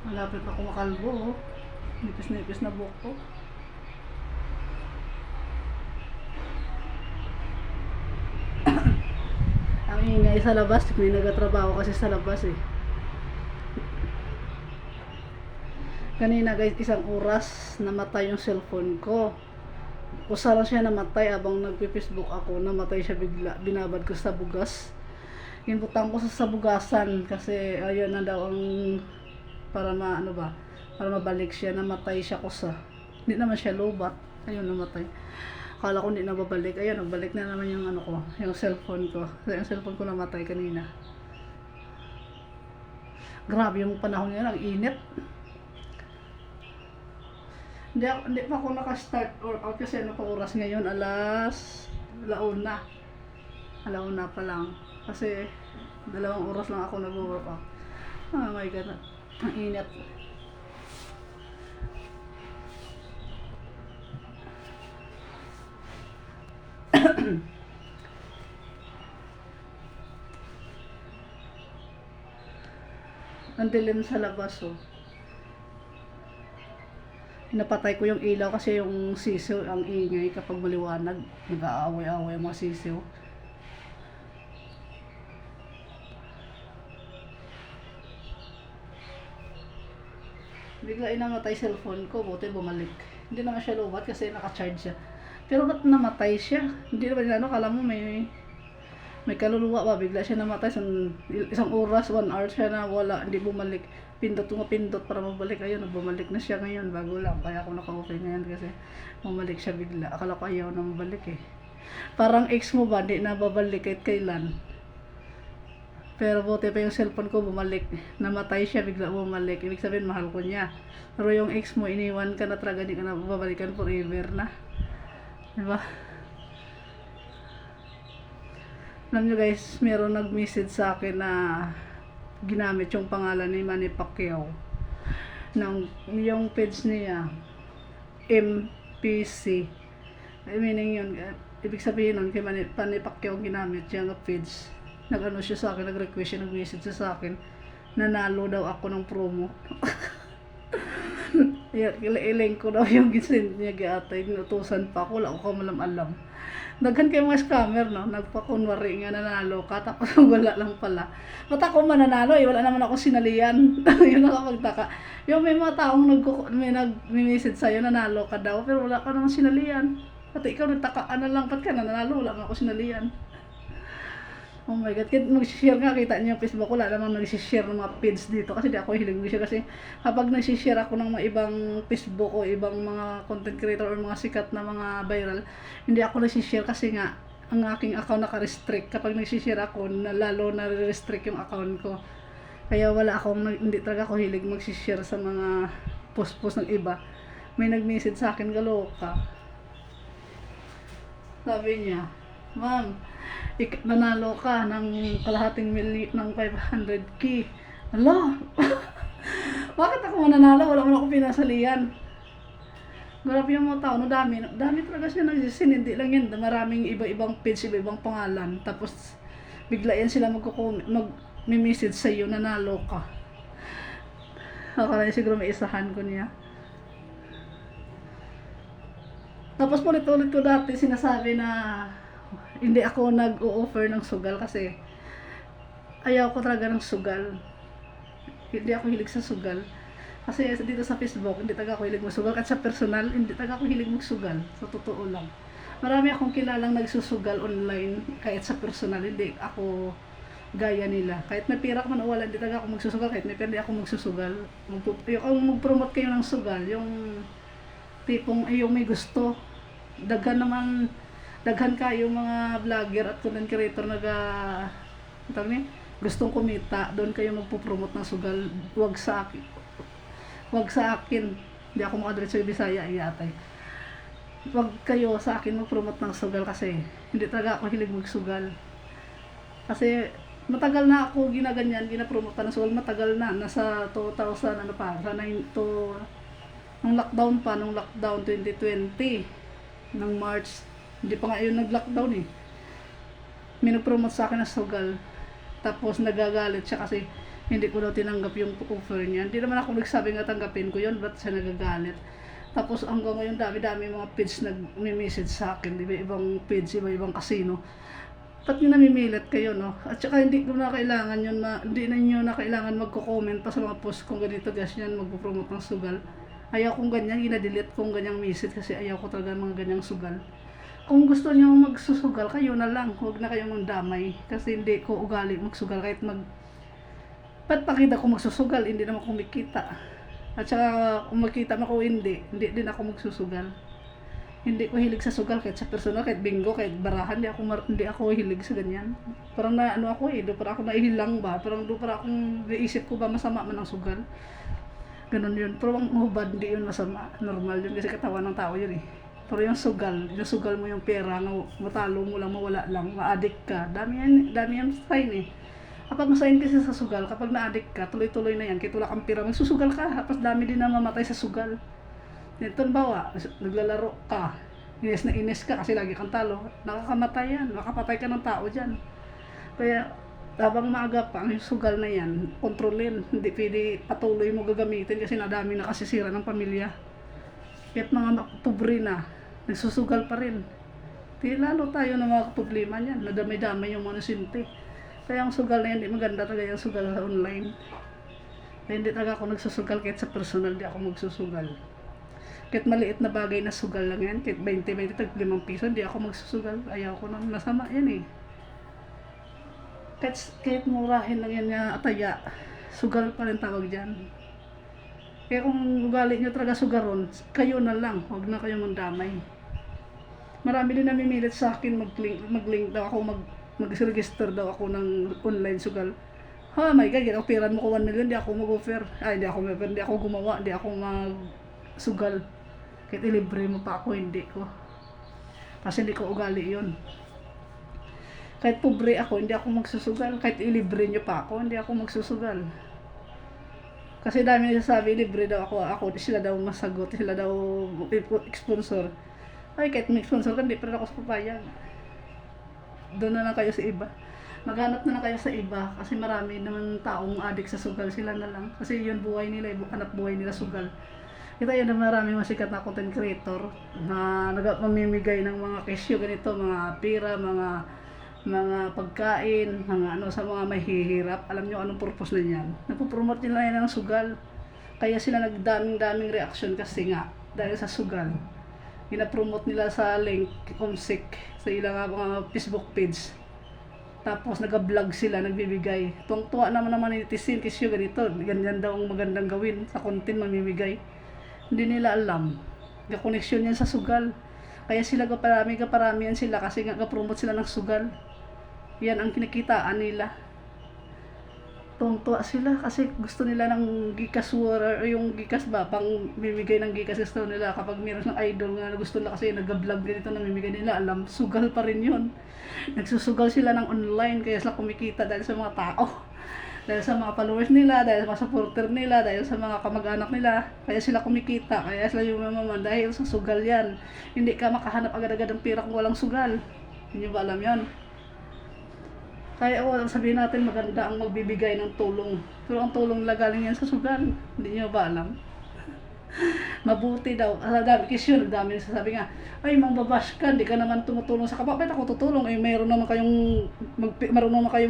Malapit ako makalbo, oh. Nipis-nipis na buhok ko. Ang ingay sa labas, may nagatrabaho kasi sa labas eh. Kanina guys, 1 oras namatay yung cellphone ko. Kusa lang siya namatay abang nagpi-Facebook ako, namatay siya bigla. Binabad ko sa bugas. Inbutang ko sa bugasan kasi ayun na daw ang para maano ba, para mabalik siya, namatay siya kusa. Hindi naman siya lobat. Ayun, namatay. Akala ko hindi na babalik. Ayun, nagbalik na naman yung ano ko, yung cellphone ko. Kasi yung cellphone ko namatay kanina. Grabe yung panahon ngayon, ang init. Hindi pa ako naka-start or out kasi ano pa oras ngayon, alauna. Alauna pa lang. Kasi 2 oras lang ako nag-work out. Oh my god, ang init. Ang dilim sa labas oh. Napatay ko yung ilaw kasi yung sisiw ang ingay kapag maliwanag. Nag-aaway-aaway ang mga sisiw. Bigla inamatay cellphone ko, buti bumalik. Hindi naman siya lubat kasi naka-charge siya. Pero ba't namatay siya? Hindi naman ano, kala mo may kaluluwa ba, bigla siya namatay. 1 oras, 1 hour siya na wala, hindi bumalik. Pindot ko pindot para mabalik. Ayun, bumalik na siya ngayon, bago lang. Kaya ako naka-okay ngayon kasi bumalik siya bigla. Akala ko ayaw na mabalik eh. Parang ex mo ba, di na babalik kahit kailan. Pero buti pa yung cellphone ko bumalik. Namatay siya, bigla bumalik. Ibig sabihin, mahal ko niya. Pero yung ex mo, iniwan ka na talaga, di ka na babalikan forever na. Diba? Alam nyo guys, meron nag-message sa akin na ginamit yung pangalan ni Manny Pacquiao. Yung page niya, MPC. Meaning yun, ibig sabihin nun, kay Manny Pacquiao ginamit yung page. Nag-ano siya sa akin, nag-request siya, nag-message siya sa akin. Nanalo daw ako ng promo. Iling ko daw yung gisend niya giatay, inutusan pa ako, wala ko malam-alam. Daghan kayo mga scammer, no? Nagpakunwari nga nanalo ka, tapos wala lang pala. Ba't ako mananalo eh? Wala naman ako sinalian. Yun nakapagtaka. Yung may mga taong may nag-message sa'yo, nanalo ka daw, pero wala ka naman sinalian. Pati ikaw nagtaka, ano lang, ba't ka nanalo? Wala nga ako sinalian. Oh my god, mag-share nga, kita niyo yung Facebook, wala namang nag-share ng mga feeds dito kasi di ako hilig mag-share kasi kapag nag-share ako ng mga ibang Facebook o ibang mga content creator o mga sikat na mga viral, hindi ako nag-share kasi nga ang aking account naka-restrict. Kapag nag-share ako, lalo na restrict yung account ko. Kaya hindi talaga ako hilig mag-share sa mga post-post ng iba. May nag-message sa akin, kaloka. Sabi niya, "Ma'am, nanalo ka ng kalahating ng 500k. Ala, bakit ako mananalo? Wala man ako pinasalihan. Grabe yung mga tao, no, dami talaga siya nagsisin, hindi lang yan, maraming iba-ibang page, iba-ibang pangalan, tapos bigla yan sila mag-message sa iyo, nanalo ka. Akala niya siguro may isahan ko niya. Tapos ulit-ulit ko dati sinasabi na hindi ako nag-o-offer ng sugal kasi ayaw ko talaga ng sugal. Hindi ako hilig sa sugal. Kasi dito sa Facebook, hindi talaga ako hilig magsugal. At sa personal, hindi talaga ako hilig magsugal. Sa totoo lang. Marami akong kilalang nagsusugal online, kahit sa personal, hindi ako gaya nila. Kahit may pira ko man o wala, hindi talaga ako magsusugal. Kahit may pira, hindi ako magsusugal. Yung mag-promote kayo ng sugal, yung tipong yung may gusto. Daghan kayo mga vlogger at content creator gustong kumita, doon kayo magpo-promote ng sugal. Wag sa akin. Hindi ako makadiretso sa Bisaya yatay. Wag kayo sa akin mag-promote ng sugal kasi hindi talaga ako hilig magsugal. Kasi matagal na ako ginapromote ng sugal, matagal na, nasa 2000 ano pa, sa 9 to nung lockdown 2020 ng March. Hindi pa nga yun nag-lockdown eh. May nag-promote sa akin na sugal. Tapos nagagalit siya kasi hindi ko daw tinanggap yung offer niya. Hindi naman ako nagsabi nga tanggapin ko yun, ba't siya nagagalit? Tapos hanggang ngayon dami-dami mga page nag-message sa akin, iba-ibang page, iba-ibang casino. Ba't nyo namimilit kayo, no? At saka hindi ko na kailangan yun, hindi na nyo na kailangan magko-comment pa sa mga post kung ganito, gas yan, magpo-promote ng sugal. Ayaw kong ganyan, gina-delete kong ganyang message kasi ayaw ko talaga mga ganyang sugal. Kung gusto nyo magsusugal, kayo na lang, huwag na kayong mandamay. Kasi hindi ko ugali magsugal kahit ba't pakita ko magsusugal, hindi naman kumikita. At saka kung makita mo ko hindi din ako magsusugal. Hindi ko hilig sa sugal kahit sa personal, kahit bingo, kahit barahan, hindi ako hilig sa ganyan. Parang na ano ako parang ako naihilang ba, parang para akong naisip ko ba masama man ang sugal. Ganun yun. Pero ang hubad, hindi yun masama. Normal yun kasi katawan ng tao yun Pero yung sugal mo yung pera, matalo mo lang, mawala lang, ma-addict ka. Dami yan sign Kapag masayin kasi sa sugal, kapag na-addict ka, tuloy-tuloy na yan. Kahit wala kang pera, magsusugal ka. Tapos dami din na mamatay sa sugal. Ito bawa, naglalaro ka. Ines na ines ka kasi lagi kang talo. Nakakamatay yan. Makapatay ka ng tao dyan. Kaya, habang maaga pa, ang sugal na yan, kontrolin. Hindi pwede patuloy mo gagamitin kasi nadami na kasisira ng pamilya. Kahit mga pobre na, nagsusugal pa rin. Di lalo tayo na mga problema niyan. Nadamay-damay yung mga nasinti. Kaya ang sugal na yan, hindi maganda talaga yung sugal sa online. Kaya hindi talaga ako nagsusugal kahit sa personal, di ako magsusugal. Kahit maliit na bagay na sugal lang yan, kahit 20, 5 piso, hindi ako magsusugal. Ayaw ko nang masama yan Kahit murahin lang yan nga ataya, sugal pa rin tawag dyan. Kaya kung ugali nyo talaga sugaron, kayo na lang, huwag na kayo mandamay. Marami din namimilit sa akin, mag-link daw ako, mag-register daw ako ng online sugal. My God, operan mo ko 1 million, di ako mag-offer. Hindi ako gumawa, di ako mag-sugal. Kahit ilibre mo pa ako, hindi ko. Kasi hindi ko ugali yun. Kahit pobre ako, hindi ako magsusugal. Kahit ilibre nyo pa ako, hindi ako magsusugal. Kasi dami nagsasabi, libre daw ako, sila daw masagot, sila daw sponsor. Kahit may sponsor ka, hindi pa rin ako sa papayag. Doon na lang kayo sa iba. Maghanap na lang kayo sa iba kasi marami naman taong adik sa sugal, sila na lang. Kasi yun buhay nila, anak buhay nila sugal. Kita yun na marami masikat na content creator na mamimigay ng mga kesyo ganito, mga pira, mga pagkain, mga sa mga mahihirap. Alam nyo anong purpose na yan? Napopromote nila yan ng sugal. Kaya sila nagdaming reaction kasi nga dahil sa sugal. Ginapromote nila sa link, kumsik, sa ilang mga Facebook page. Tapos nag-vlog sila, nagbibigay. Tuwang-tuwa naman netizen kasi ganito. Ganyan daw ang magandang gawin sa content mamimigay. Hindi nila alam. Ga-connection yan sa sugal. Kaya sila kaparamihan sila kasi nga ga-promote sila ng sugal. Yan ang kinikitaan nila. Tuwang-tuwa sila kasi gusto nila ng Gcash or yung Gcash ba, pang bibigay ng Gcash gusto nila kapag mayroon ng idol nga gusto nila kasi nag-vlog ganito namimigay nila, alam, sugal pa rin yun. Nagsusugal sila ng online kaya sila kumikita dahil sa mga tao. Dahil sa mga followers nila, dahil sa mga supporter nila, dahil sa mga kamag-anak nila, kaya sila kumikita, kaya sila yung mamaman dahil sa sugal yan. Hindi ka makahanap agad-agad ng pira kung walang sugal. Hindi nyo ba alam yan? Kaya sabihin natin maganda ang magbibigay ng tulong. Pero ang tulong nila galing yan sa sugal. Hindi nyo ba alam? Mabuti daw. Kasi yun, dami sasabi nga, ay mambabash ka, hindi ka naman tumutulong sa kapwa. Bakit ako tutulong? Ay mayroon naman kayong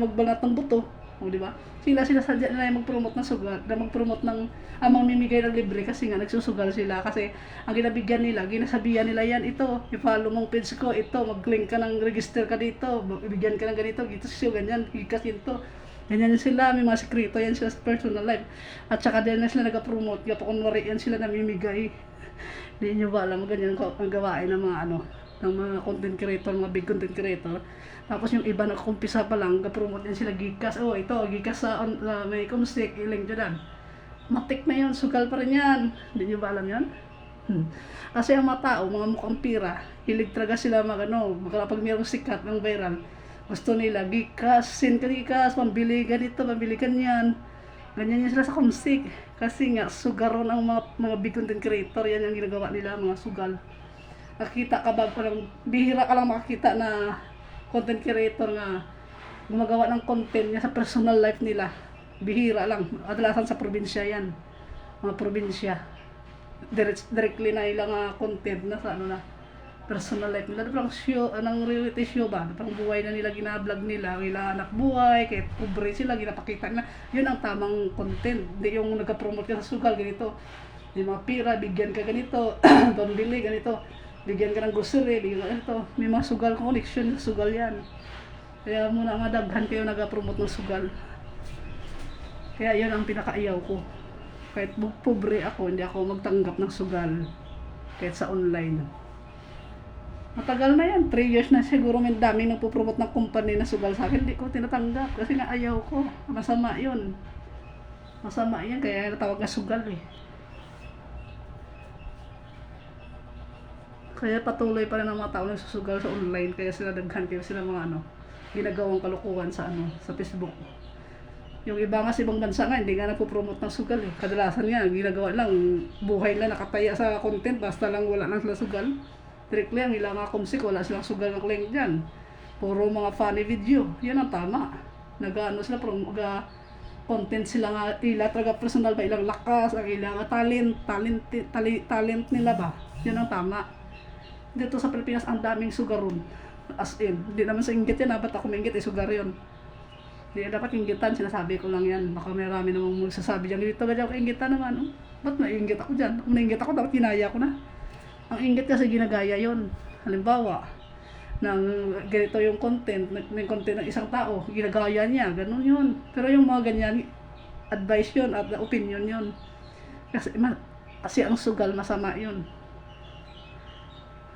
magbanat ng buto. O, di ba? Sila sadya nila yung mag-promote ng sugal, na mag-promote ng mamimigay ng libre kasi nga nagsusugal sila kasi ang ginabigyan nila, ginasabihan nila yan, ito, i-follow mong page ko, ito, mag-link ka ng register ka dito, ibigyan ka ng ganito, gito siya, ganyan, hikas ito. Ganyan sila, may mga sekreto yan sila sa personal life. At saka din na sila nag-promote, kapag kunwari yan sila namimigay. Hindi nyo ba alam, ganyan ang gawain ng mga ng mga content creator, mga big content creator. Tapos yung iba nagkumpisa pa lang, ga-promote yan sila Gcash. Oh, ito, Gcash sa may kumstik, i-link dyan. Matik na yun, sugal pa rin yan. Hindi nyo ba alam yan? Kasi ang mga tao, mga mukhang pira, hilig talaga sila pag mayroong sikat ng viral, gusto nila, Gcash, send ka Gcash, pambili ganito, pambili ganyan. Ganyan yun sila sa kumstik. Kasi nga, sugaron ang mga big content creator, yan yung ginagawa nila, mga sugal. Nakita ka ba, parang bihira ka lang makakita na content creator nga gumagawa ng content niya sa personal life nila. Bihira lang. Kadalasan sa probinsya yan. Mga probinsya. Directly na ilang content na sa ano na personal life nila. Parang show, anong reality show ba? Parang buhay na nila, ginablog nila. Ilang anak buhay, kahit kubre sila, ginapakita na. Yun ang tamang content. Hindi yung nagka-promote ka sa sugal, ganito. May mga pira, bigyan ka ganito. Pambili, ganito. Bigyan ka ng grocery, bigyan ka ganito. May mga sugal connection sa sugal yan. Kaya muna nga daghan kayo nag-promote ng sugal. Kaya yun ang pinakaayaw ko. Kahit pobre ako, hindi ako magtanggap ng sugal. Kahit sa online. Matagal na yan, 3 years na siguro may daming nagpo-promote ng company na sugal sa akin. Hindi ko tinatanggap kasi nga ayaw ko. Masama yun. Masama yan, kaya natawag na sugal eh. Kaya patuloy pa rin ang mga tao nagsusugal sa online. Kaya sila daghan kayo sila mga ginagawang kalukuhan sa sa Facebook. Yung iba nga sa ibang bansa nga, hindi nga nagpo-promote ng sugal eh. Kadalasan nga, ginagawa lang, buhay lang nakataya sa content, basta lang wala nang sila sugal. Directly ang ilang kumsik, wala silang sugal ng link dyan. Puro mga funny video, yan ang tama. Nag-ano sila, content sila nga, ila talaga personal ba, ilang lakas, ang ilang talent nila ba. Yan ang tama. Dito sa Pilipinas, ang daming sugaron. As in, hindi naman sa inggit yan, ba't ako maingit, sugar yun. Hindi dapat inggitan, sinasabi ko lang yan. Baka marami namang magsasabi dyan, dito ganyan ako inggitan naman. Ba't nainggit ako dyan? Kung nainggit ako, dapat ginaya ko na. Ang inggit kasi ginagaya yon. Halimbawa, ng ganito yung content, ng content ng isang tao, ginagaya niya, ganun yun. Pero yung mga ganyan, advice yun at opinion yun. Kasi ang sugal, masama yun.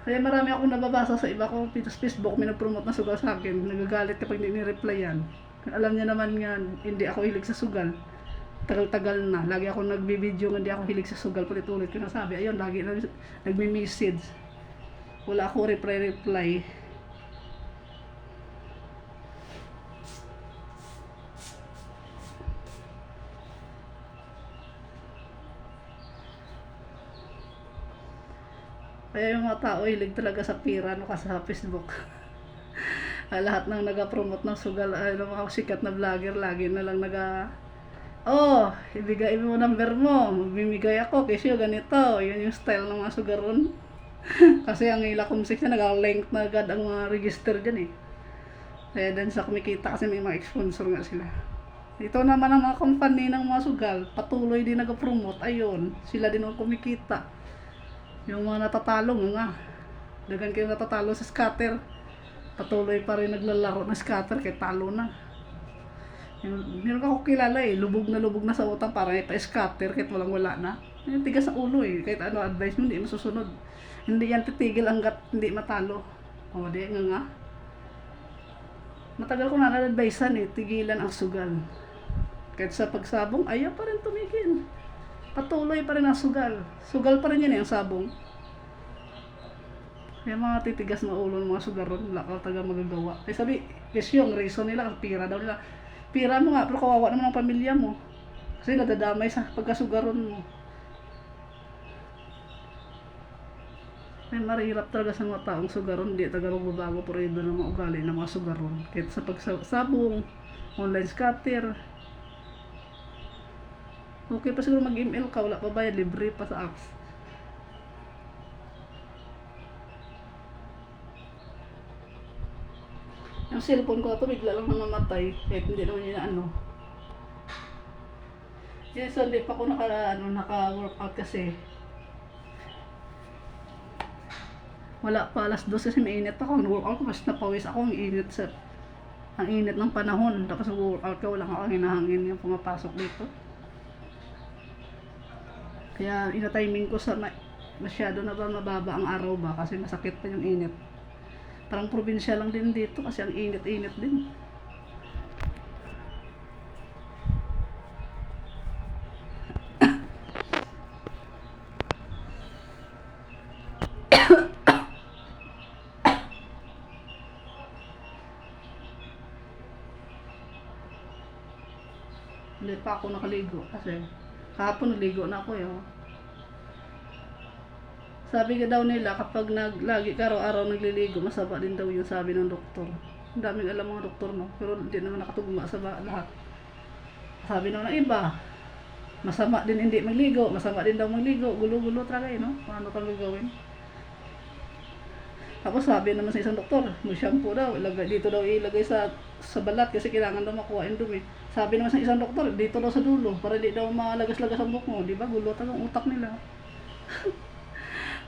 Kaya marami akong nababasa sa iba kong Facebook, may nag-promote na sugal sa akin, nagagalit kapag hindi ni-reply yan. Alam niya naman nga, hindi ako hilig sa sugal. Tagal-tagal na. Lagi ako nagbibideo nga hindi ako hilig sa sugal. Ulit-ulit ko nasabi. Ayun, lagi na nagme-message. Wala ako reply. Kaya yung mga tao hilig talaga sa pira kasi sa Facebook. Lahat ng nag-promote ng sugal, mga sikat na vlogger, lagi na lang ibigay mo number mo, magbibigay ako kasi ganito, yun yung style ng mga sugaron. Kasi ang ila kumsik na nag-link na agad ang mga register dyan eh. Kaya din sa kumikita kasi may mga sponsor nga sila. Ito naman ang mga company ng mga sugal, patuloy din nag-promote, ayun, sila din ang kumikita. Yung mga natatalo nga, dagan kayo natatalo sa scatter, patuloy pa rin naglalaro ng scatter kaya talo na. Meron ako kilala lubog na sa utang para ipa-scatter kahit wala na. Yung tigas sa ulo kahit ano advice mo hindi masusunod. Hindi yan titigil hanggat hindi matalo. Di nga. Matagal ko na na-advisean tigilan ang sugal. Kahit sa pagsabong, ayaw pa rin tumigil. Patuloy pa rin ang sugal. Sugal pa rin yan ang sabong. Kaya mga titigas na ulo ng mga sugaron, wala ka taga magagawa. Sabi, yung reason nila, pira daw nila. Pira mo nga, pero kawawa naman ang pamilya mo. Kasi nadadamay sa pagkasugaron mo. Ay marihirap talaga sa mga taong sugaron. Hindi talaga magbabago pero iba ng mga ugali ng mga sugaron. Kahit sa pagsabong, online scatter. Okay pa siguro mag-email ka, wala pa bayad, libre pa sa apps. Yung cellphone ko ito, bigla lang namamatay. Kahit hindi naman yun Yes, hindi pa ako naka-workout kasi. Wala pa, alas 12 kasi mainit ako. Nag-workout ko, mas napawis ako. Ang init ng panahon. Tapos nag-workout ko, wala akong hinahangin yung pumapasok dito. Kaya ina-timing ko sa masyado na ba mababa ang araw ba kasi masakit pa yung init. Parang probinsya lang din dito kasi ang init-init din. Hindi pa ako nakaligo kasi kahapon naligo na ako Sabi ka daw nila kapag lagi ka araw-araw nagliligo, masaba din daw yung sabi ng doktor. Ang daming alam mga doktor no, pero hindi naman nakatugma sa lahat. Sabi naman ng iba, masama din hindi magligo, masama din daw magligo, gulo-gulo talaga no? Kung ano kang gagawin. Tapos sabi naman sa isang doktor, mag-shampoo daw, dito daw ilagay sa balat kasi kailangan daw makuha yung dumi. Sabi naman sa isang doktor, dito daw sa dulo, para di daw malagas-lagas ang buhok mo, di ba? Gulo talaga ang utak nila.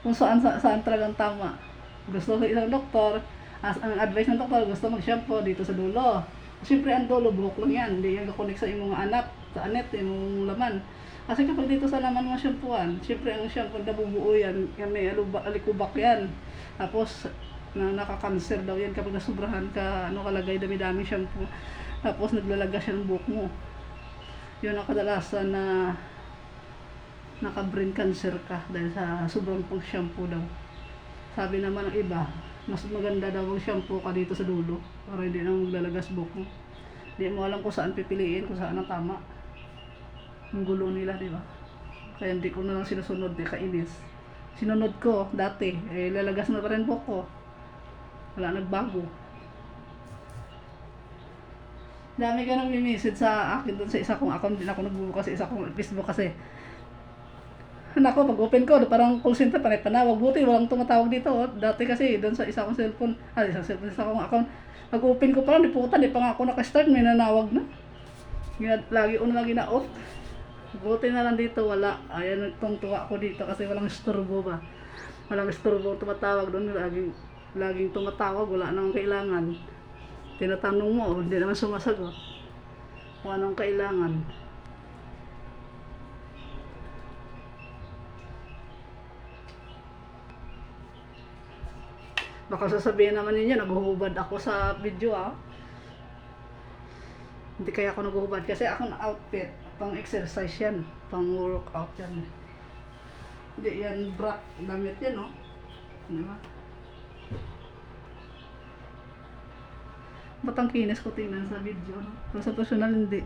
Kung saan talagang tama. Gusto sa isang doktor, ang advice ng doktor, gusto mag-shampoo dito sa dulo. Siyempre ang dulo, buhok lang yan, hindi yung kakunik sa imong anak, sa anet, imong laman. Kasi kapag dito sa laman mo shampooan, siyempre ang shampoo nabubuo yan, may alikubak yan. Tapos nakaka-cancer daw yan kapag nasubrahan ka, kalagay dami-dami shampoo. Tapos naglalagas siya ng buhok mo. Yun ang kadalasan na naka-brain cancer ka dahil sa sobrang pag-shampoo daw. Sabi naman ng iba, mas maganda daw mag-shampoo ka dito sa dulo para hindi na maglalagas buhok mo. Hindi mo alam kung saan pipiliin, kung saan ang tama. Ang gulo nila, di ba? Kaya hindi ko na lang sinusunod, kainis. Sinunod ko dati, lalagas na pa rin buhok ko. Wala nagbago. Dami ka nang message sa akin doon sa isa kong account, din ako nagbubukas sa isa kong Facebook kasi. Nako, pag open ko, parang call center, panay-panawag. Buti, walang tumatawag dito. Dati kasi, doon sa isa kong cellphone, isa kong account, pag open ko parang, di pa nga ako nakastart, may nanawag na. Lagi na off. Buti na lang dito, wala. Ayan, tuwa ko dito kasi walang istorbo ba. Walang istorbo tumatawag doon. Laging tumatawag, wala nang kailangan. Tinatanong mo, hindi naman sumasagot. Kung anong kailangan. Baka sasabihin naman ninyo, naghuhubad ako sa video Hindi kaya ako naghuhubad kasi ako na outfit. Pang exercise yan, pang workout yan. Hindi yan bra, damit yan diba? Ba't ang kinis ko tingnan sa video Pero sa personal hindi.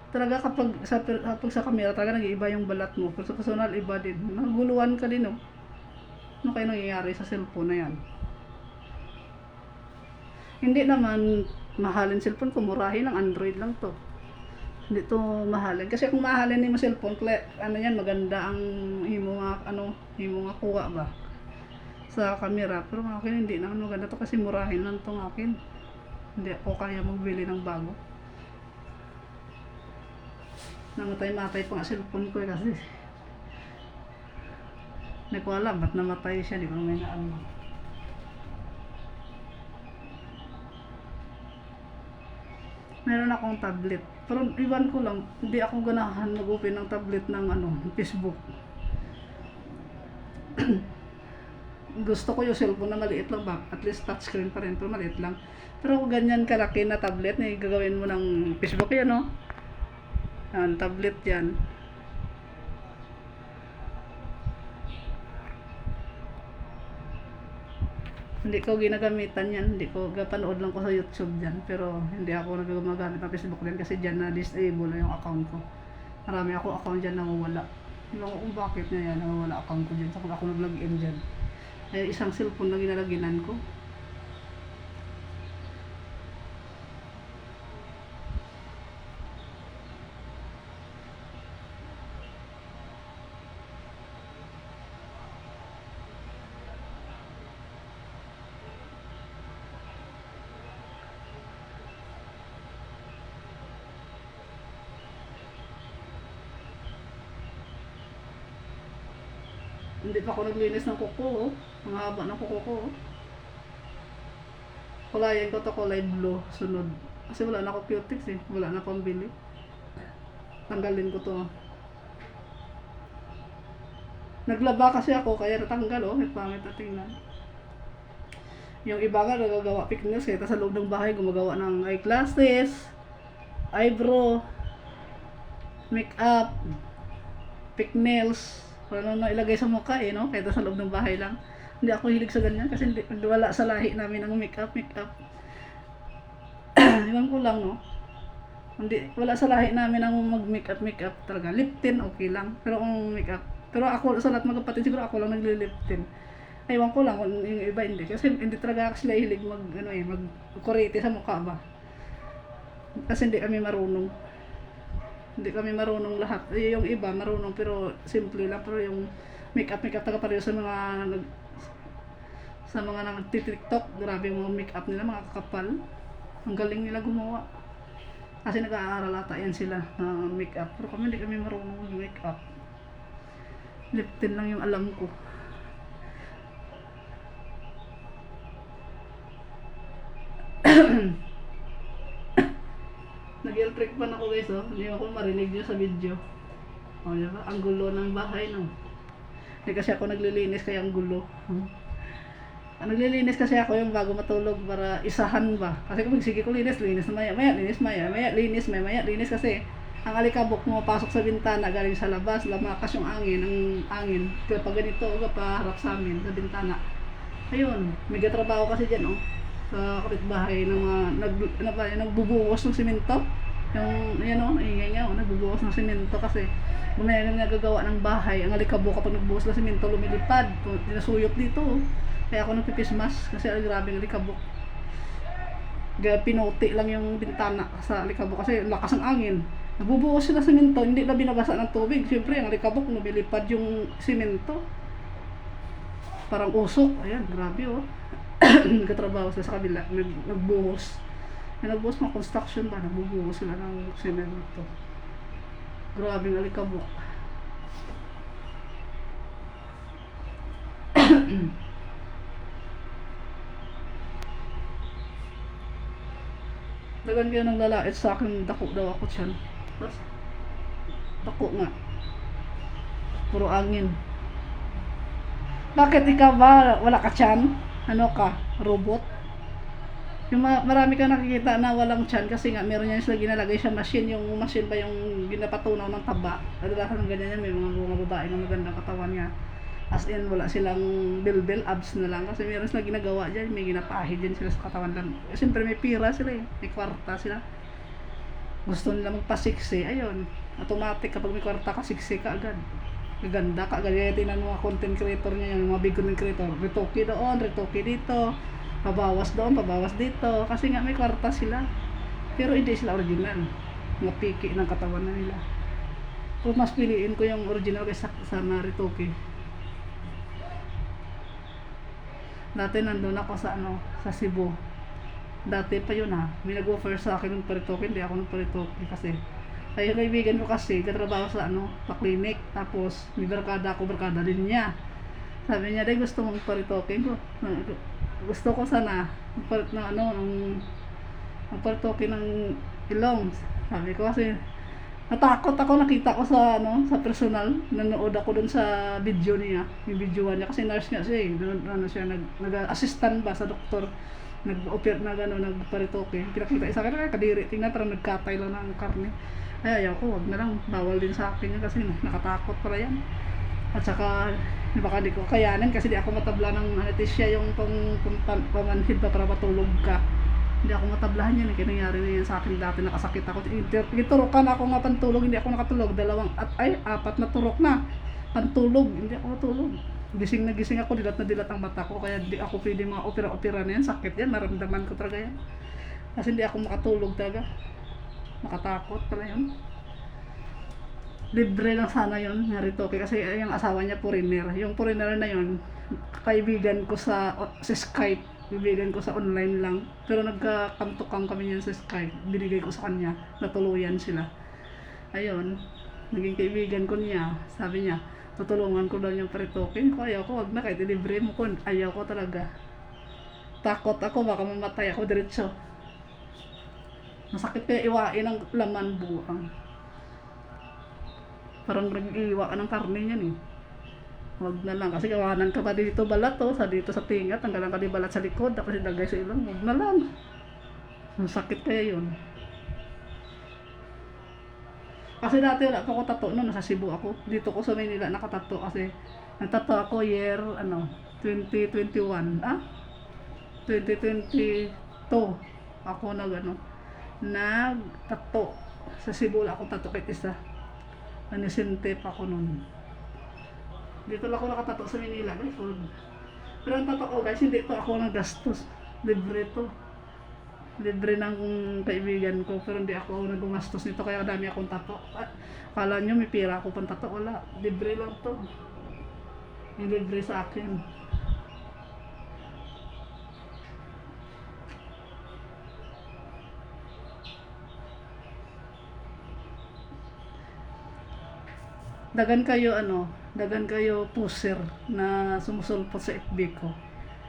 Talaga kapag sa camera talaga nag-iiba yung balat mo. Pero sa personal iba din. Naguluhan ka din Ano kayo nangyayari sa cellphone na yan? Hindi naman mahalin cellphone ko, murahin ng Android lang to. Hindi to mahalin. Kasi kung mahalin ni mo cellphone, yan, maganda ang himo nga kuha ba sa camera. Pero ang akin hindi naman maganda to kasi murahin lang tong akin. Hindi ako kaya magbili ng bago. Namatay-matay pa nga cellphone ko kasi. Hindi ko alam ba't namatay siya, di ba may naano. Meron akong tablet. Pero iwan ko lang, hindi ako ganahan mag-open ng tablet ng Facebook. Gusto ko yung cellphone na maliit lang ba? At least touchscreen pa rin, pero maliit lang. Pero kung ganyan kalaki na tablet, gagawin mo ng Facebook yan, Yan, tablet yan. Hindi ko ginagamitan yan, hindi ko panood lang ko sa YouTube dyan, pero hindi ako nagagamit ng Facebook din kasi dyan na-disable na yung account ko. Marami ako account dyan nawawala. Hindi ko kung bakit na yan, nawawala account ko dyan, saka ako nag-login dyan. Ay isang cellphone na ginalaginan ko. Hindi pa ako naglinis ng kuko, Ang haba ng kuko ko, Kulayan ko to kulay blue, sunod. Kasi wala na ako cutex wala na pambili. Tanggalin ko to. Naglaba kasi ako, kaya natanggal may pangit na tingnan. Yung iba nga nagagawa pignails sa loob ng bahay gumagawa ng eyeglasses, eyebrow, makeup, pignails. Wala na ilagay sa mukha kahit sa loob ng bahay lang. Hindi ako hilig sa ganyan kasi wala sa lahi namin ng makeup. Iwan ko lang wala sa lahi namin ang mag-makeup talaga. Lip tint okay lang, pero kung makeup. Pero ako sa lahat magkapatid siguro ako lang nagli-lip tint. Ewan ko lang kung yung iba hindi kasi hindi talaga sila hilig mag kurete sa mukha ba. Kasi hindi kami marunong. Hindi kami marunong lahat. Yung iba marunong pero simple lang. Pero yung makeup talaga pareho sa mga nagti-TikTok. Grabe yung mga makeup nila, mga kakapal. Ang galing nila gumawa. Kasi nag-aaral ata yan sila na makeup. Pero kami hindi kami marunong mag-makeup. Lip tint lang yung alam ko. Nag-electric pan ako guys, oh. Hindi ako marinig nyo sa video. O, diba? Ang gulo ng bahay, no? Hindi kasi ako naglilinis kaya ang gulo. Naglilinis kasi ako yung bago matulog para isahan ba. Kasi kung sige ko linis maya, linis linis kasi ang alikabok mo pasok sa bintana galing sa labas, lamakas yung angin. Kaya pag ganito, paharap sa amin sa bintana. Ayun, may trabaho kasi dyan, oh. Sa kapitbahay ng mga nagbubuhos ng simento. Yung, yan, oh, ingay nga, oh, nagbubuhos ng simento kasi mamaya na nagagawa ng bahay. Ang alikabok kapag nagbuhos ng simento, lumilipad. Tinasuyok dito, oh. Kaya ako nagpipismas kasi grabe ng alikabok. Pinuti lang yung bintana sa alikabok kasi lakas ng angin. Nabubuhos sila simento, hindi na binabasa ng tubig. Siyempre, ang alikabok, lumilipad yung simento. Parang usok. Ayan, grabe, oh. Nagkatrabaho sila sa kabila, nagbuhos. Nagbuhos ng construction ba? Nagbubuhos sila ng simento. Grabe ng alikabok. Dagan kayo nang lalait sa akin, dako daw ako tiyan. Tapos, dako nga. Puro angin. Bakit ikaw ba, wala ka tiyan? Ano ka? Robot? Yung marami ka nakikita na walang tiyan kasi nga meron yan sila ginalagay sa machine. Yung machine ba yung ginapatunaw ng taba? Kadalasan ng ganyan yan, may mga babae na magandang katawan nga. As in, wala silang bilbil, abs na lang. Kasi meron silang ginagawa dyan, may ginapahid dyan sila sa katawan lang. Siyempre may pira sila eh, may kwarta sila. Gusto nila magpasiksi, ayun. Automatic kapag may kwarta ka, siksi ka agad. Gaganda ka agad. Kaya tinan mga content creator niya, yung mga big content creator. Retoke doon, retoke dito. Pabawas doon, pabawas dito. Kasi nga may kwarta sila. Pero hindi sila original. Mga piki ng katawan na nila. So mas piliin ko yung original kaysa sa retoke. Dati nandun ako sa sa Cebu. Dati pa yun ha. May nag-offer sa akin ng paritoke, hindi ako ng paritoke kasi ay kaibigan ko kasi katrabaho sa sa clinic. Tapos may barkada din niya. Sabi niya, "Day, gusto mong paritoke ko?" Gusto ko sana ng paritoke ng ilong. Sabi ko kasi natakot ako, nakita ko sa sa personal, nanood ako dun sa video niya, yung videoan niya kasi nurse nga siya eh, siya nag-assistant ba sa doktor, nag-operate nagparitoke. Pinakita sa akin, kadiri, tingnan parang nagkatay lang ng karne. Ay ayaw ko, wag na lang, bawal din sa akin yan kasi nakatakot pala yan. At saka baka di ko kayanin kasi di ako matabla ng anesthesia, yung pamanhid pa para matulog ka. Hindi ako matablahan yan, kaya nangyari na yan sa akin dati, nakasakit ako. Turokan ako nga pantulog, hindi ako nakatulog, 4 na turok na pantulog, hindi ako matulog. Gising na gising ako, dilat na dilat ang mata ko, kaya di ako pwede mga opera-opera na yan, sakit yan, naramdaman ko talaga yan. Kasi hindi ako makatulog talaga, nakatakot pala yun. Libre lang sana yun, naritoke, kasi yung asawa niya foreigner. Yung foreigner na yun, kaibigan ko sa Skype. Bibigan ko sa online lang. Pero nagka-come-to-come kami niyan sa Skype. Binigay ko sa kanya. Natuluyan sila. Ayun. Naging kaibigan ko niya. Sabi niya, tutulungan ko daw yung paritokin ko. Ayaw ko, wag na kahit ilibre mo ko. Ayaw ko talaga. Takot ako, baka mamatay ako diretso. Masakit kaya iwain ang laman buang. Parang nag-iwa ka ng karne niyan eh. Wag na lang kasi kawanan ka pa dito balat sa dito sa tinga, tanggalan ka di balat sa likod tapos ilagay sa ilong. Wag na lang. Ang sakit kaya yun. Kasi dati wala pa ako tato noon, nasa Cebu ako. Dito ko sa Manila nakatato kasi nagtato ako year 2021. 2022 ako nagtato. Sa Cebu ako tato kahit isa. Nanisinte pa ako noon. Dito lang ako nakatato sa Manila, guys. Pero ang tato ko guys, hindi to ako nagastos. Libre to. Libre ng kaibigan ko, pero hindi ako naggumastos nito, kaya dami akong tato. Akala nyo may pira ako pang tato, wala. Libre lang to. Yung libre sa akin. Dagan kayo pusher na sumusulpot sa FB ko.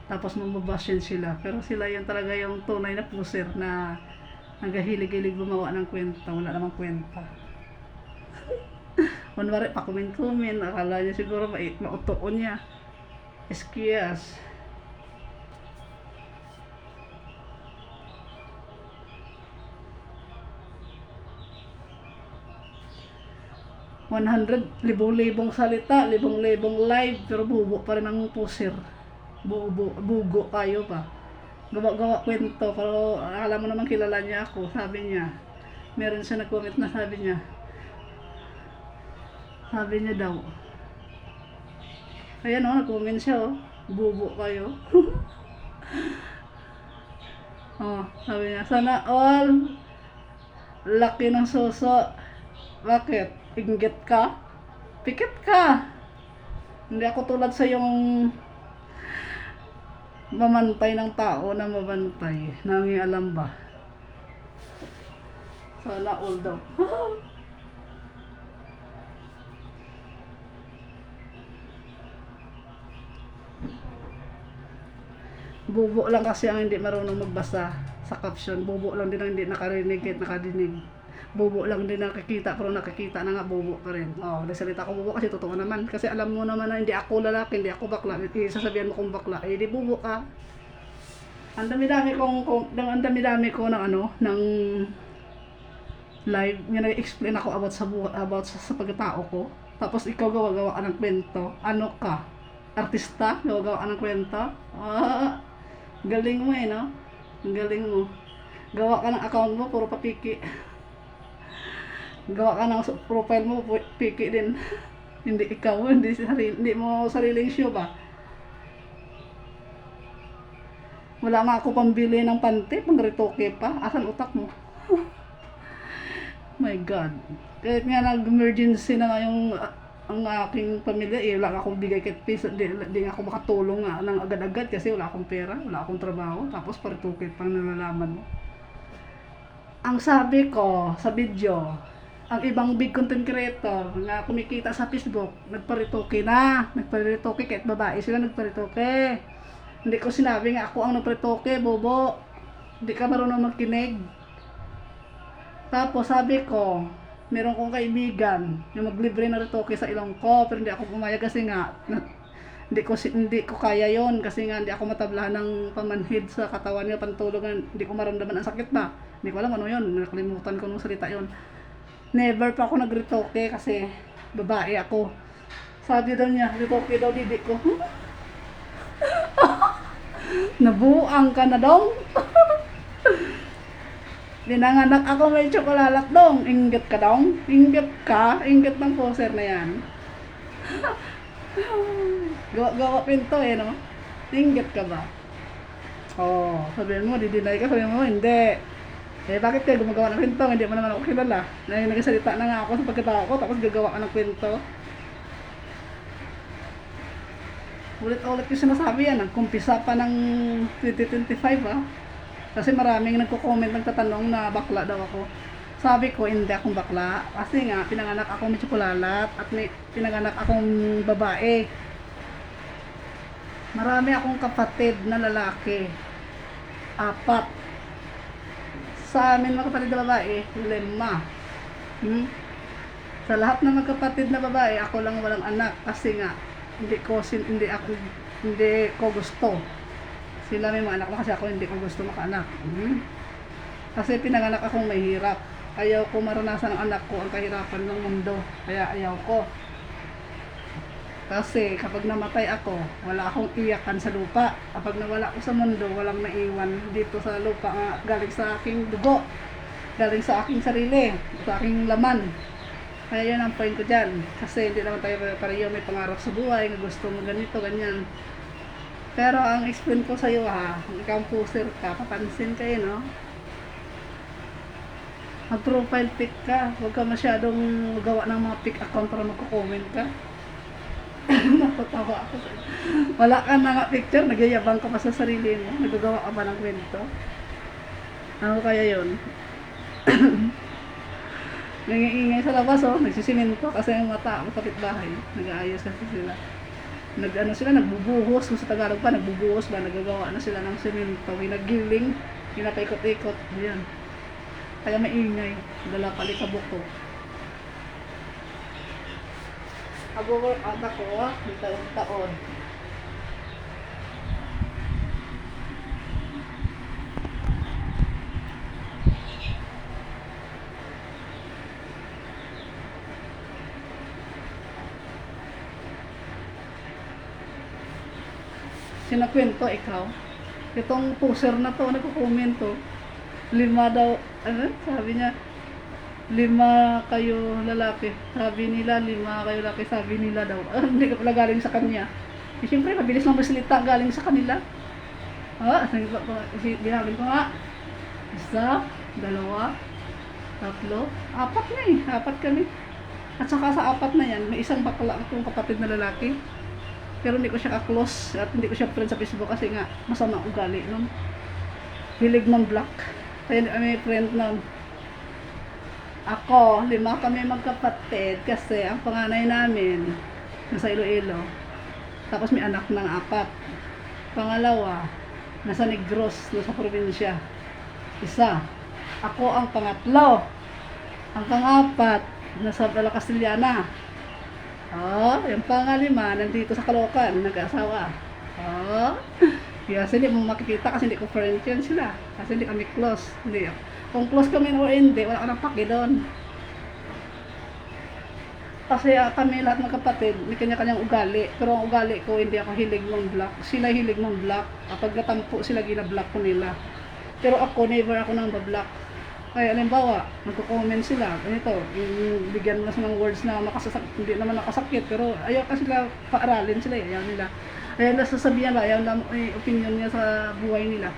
Tapos mamabashin sila. Pero sila yan talaga yung tunay na pusher na naghahilig-hilig gumawa ng kwenta. Wala namang kwenta. Kunwari pa comment, akala niya siguro mautoon niya. Eskiyas. 100, libong-libong salita, libong-libong live, pero bubo pa rin ang pusir. Bugo kayo pa. Gawa-gawa kwento, pero alam mo naman kilala niya ako, sabi niya. Meron siya nag-comment na sabi niya daw. Ayan o, nag-comment siya o, bubo kayo. Oh, sabi niya, sana all, laki ng suso. Bakit? Inggit ka? Pikit ka. Hindi ako tulad sa yung mamantay ng tao na mabantay. Nangialam ba? Sana all daw. Bubo lang kasi ang hindi marunong magbasa sa caption. Bubo lang din ang hindi nakarinig kahit nakadinig. Bobo lang din nakikita, pero nakikita na nga bobo pa rin. Oh, nagsalita ko bobo kasi totoo naman. Kasi alam mo naman na hindi ako lalaki, hindi ako bakla. Sasabihan mo kong bakla, eh di bobo ka. Ang dami-dami ko ng ng live. Nga nag-explain ako about sa pagkatao ko. Tapos ikaw gawa-gawa ka ng kwento. Ano ka? Artista? Gawa-gawa ka ng kwento? Ah, galing mo no? Ang galing mo. Gawa ka ng account mo, puro papiki. Gawa ka ng profile mo, piki din. Hindi ikaw, hindi mo sariling show ba? Wala nga ako pambili ng panty, pang retoke pa. Asan utak mo? My God. Kahit nga nag-emergency na nga ang aking pamilya, wala akong bigay kahit piso, di nga ako makatulong nga ng agad-agad kasi wala akong pera, wala akong trabaho, tapos paritoke pang nalalaman mo. Ang sabi ko sa video, ang ibang big content creator na kumikita sa Facebook, nagparitoke kahit babae sila nagparitoke. Hindi ko sinabi nga ako ang nagparitoke, bobo. Hindi ka marunong magkinig. Tapos sabi ko, meron kong kaibigan yung maglibre na ritoke sa ilong ko, pero hindi ako pumayag kasi nga hindi ko kaya yon kasi nga hindi ako matablahan ng pamanhid sa katawan niya, pantulog, hindi ko maramdaman ang sakit ba. Hindi ko alam ano yon, nakalimutan ko nung salita yon. Never pa ako nagritoke kasi babae ako. Sabi daw niya, ritoke daw didi ko. Nabuang ka na dong. Dinanganak ako may tsokolalat dong. Inggit ka dong. Inggit ka. Inggit ng poser na yan. Gawa pinto no? Inggit ka ba? Oh, sabihin mo, didinay ka. Sabihin mo, hindi. Eh, bakit kayo gumagawa ng kwento? Hindi mo naman ako kilala. Nagsalita na nga ako sa pagkatao ko, tapos gagawa ka ng kwento. Ulit-ulit yung sinasabi yan. Nagkumpisa pa ng 2025 Kasi maraming nagko-comment, nagtatanong na bakla daw ako. Sabi ko, hindi akong bakla. Kasi nga, pinanganak akong may tsokolalat at pinanganak akong babae. Marami akong kapatid na lalaki. 4. Sa amin mga kapatid na babae, 5. Sa lahat ng magkapatid na babae, ako lang walang anak kasi nga hindi ko gusto. Sila may mga anak na kasi ako hindi ko gusto makaanak. Kasi pinanganak akong mahirap. Ayaw ko maranasan ng anak ko ang kahirapan ng mundo. Kaya ayaw ko. Kasi kapag namatay ako, wala akong iyakan sa lupa. Kapag nawala ko sa mundo, walang naiwan dito sa lupa nga galing sa aking dugo. Galing sa aking sarili, sa aking laman. Kaya yun ang point ko dyan. Kasi hindi naman tayo pareho may pangarap sa buhay, nga gusto mo ganito, ganyan. Pero ang explain ko sa iyo ikaw ang puser ka, papansin kayo no? Mag-profile pic ka. Huwag ka masyadong gawa ng mga pic account para magko-comment ka. Natatawa ako sa'yo. Wala ka na nga picture, nagyayabang ka pa sa sarili mo. Nagagawa ka ba ng kwento? Ano kaya yun? Nangiingay sa labas, oh. Nagsisiminto kasi yung mata sa kapitbahay. Nag-aayos kasi sila. Nag-ano sila, nagbubuhos. Kung sa Tagalog pa, nagbubuhos ba? Nagagawa na sila ng siminto. May naggiling, pinapaikot-ikot. Yan. Kaya maingay. Dala palikabok ko. Mag-workout ako, may taon-taon. Sinakwento ikaw. Itong poser na to, nagko-comment to. 5 daw, ano? Sabi niya, 5 kayo lalaki. Sabi nila, 5 kayo lalaki. Sabi nila daw. Hindi ka pala galing sa kanya. Eh, siyempre, mabilis lang masalita galing sa kanila. Ginagin ko nga. 1, 2, 3, 4 na eh. 4 kami. At saka sa 4 na yan, may isang bakla akong kapatid na lalaki. Pero hindi ko siya ka-close at hindi ko siya friend sa Facebook kasi nga masama ugali nun. Hilig ng black. Kaya hindi kami friend nun. Ako, 5 kami magkapatid kasi ang panganay namin nasa Iloilo. Tapos may anak ng 4. Pangalawa, nasa Negros, nasa probinsya. 1. Ako ang pangatlo. Ang pang-4, nasa Castillana. Yung pang-5, nandito sa Caloocan, nag-asawa. Kasi hindi mo makikita kasi hindi ko friend yan sila. Kasi hindi kami close. Hindi. Kung close kami o hindi, wala ka nang paki doon. Kasi kami lahat ng kapatid, may kanya-kanyang ugali. Pero ang ugali ko, hindi ako hilig ng black. Sila hilig ng black. Kapag natampo sila, gina-black ko nila. Pero ako, never ako nang ba-black. Kaya alimbawa, magko-comment sila, ganito, bigyan mo na ng words na hindi naman nakasakit, pero ayaw kasi sila paaralin sila, ayaw nila. Ayaw nila sasabihan ba, ayaw nila opinion niya sa buhay nila.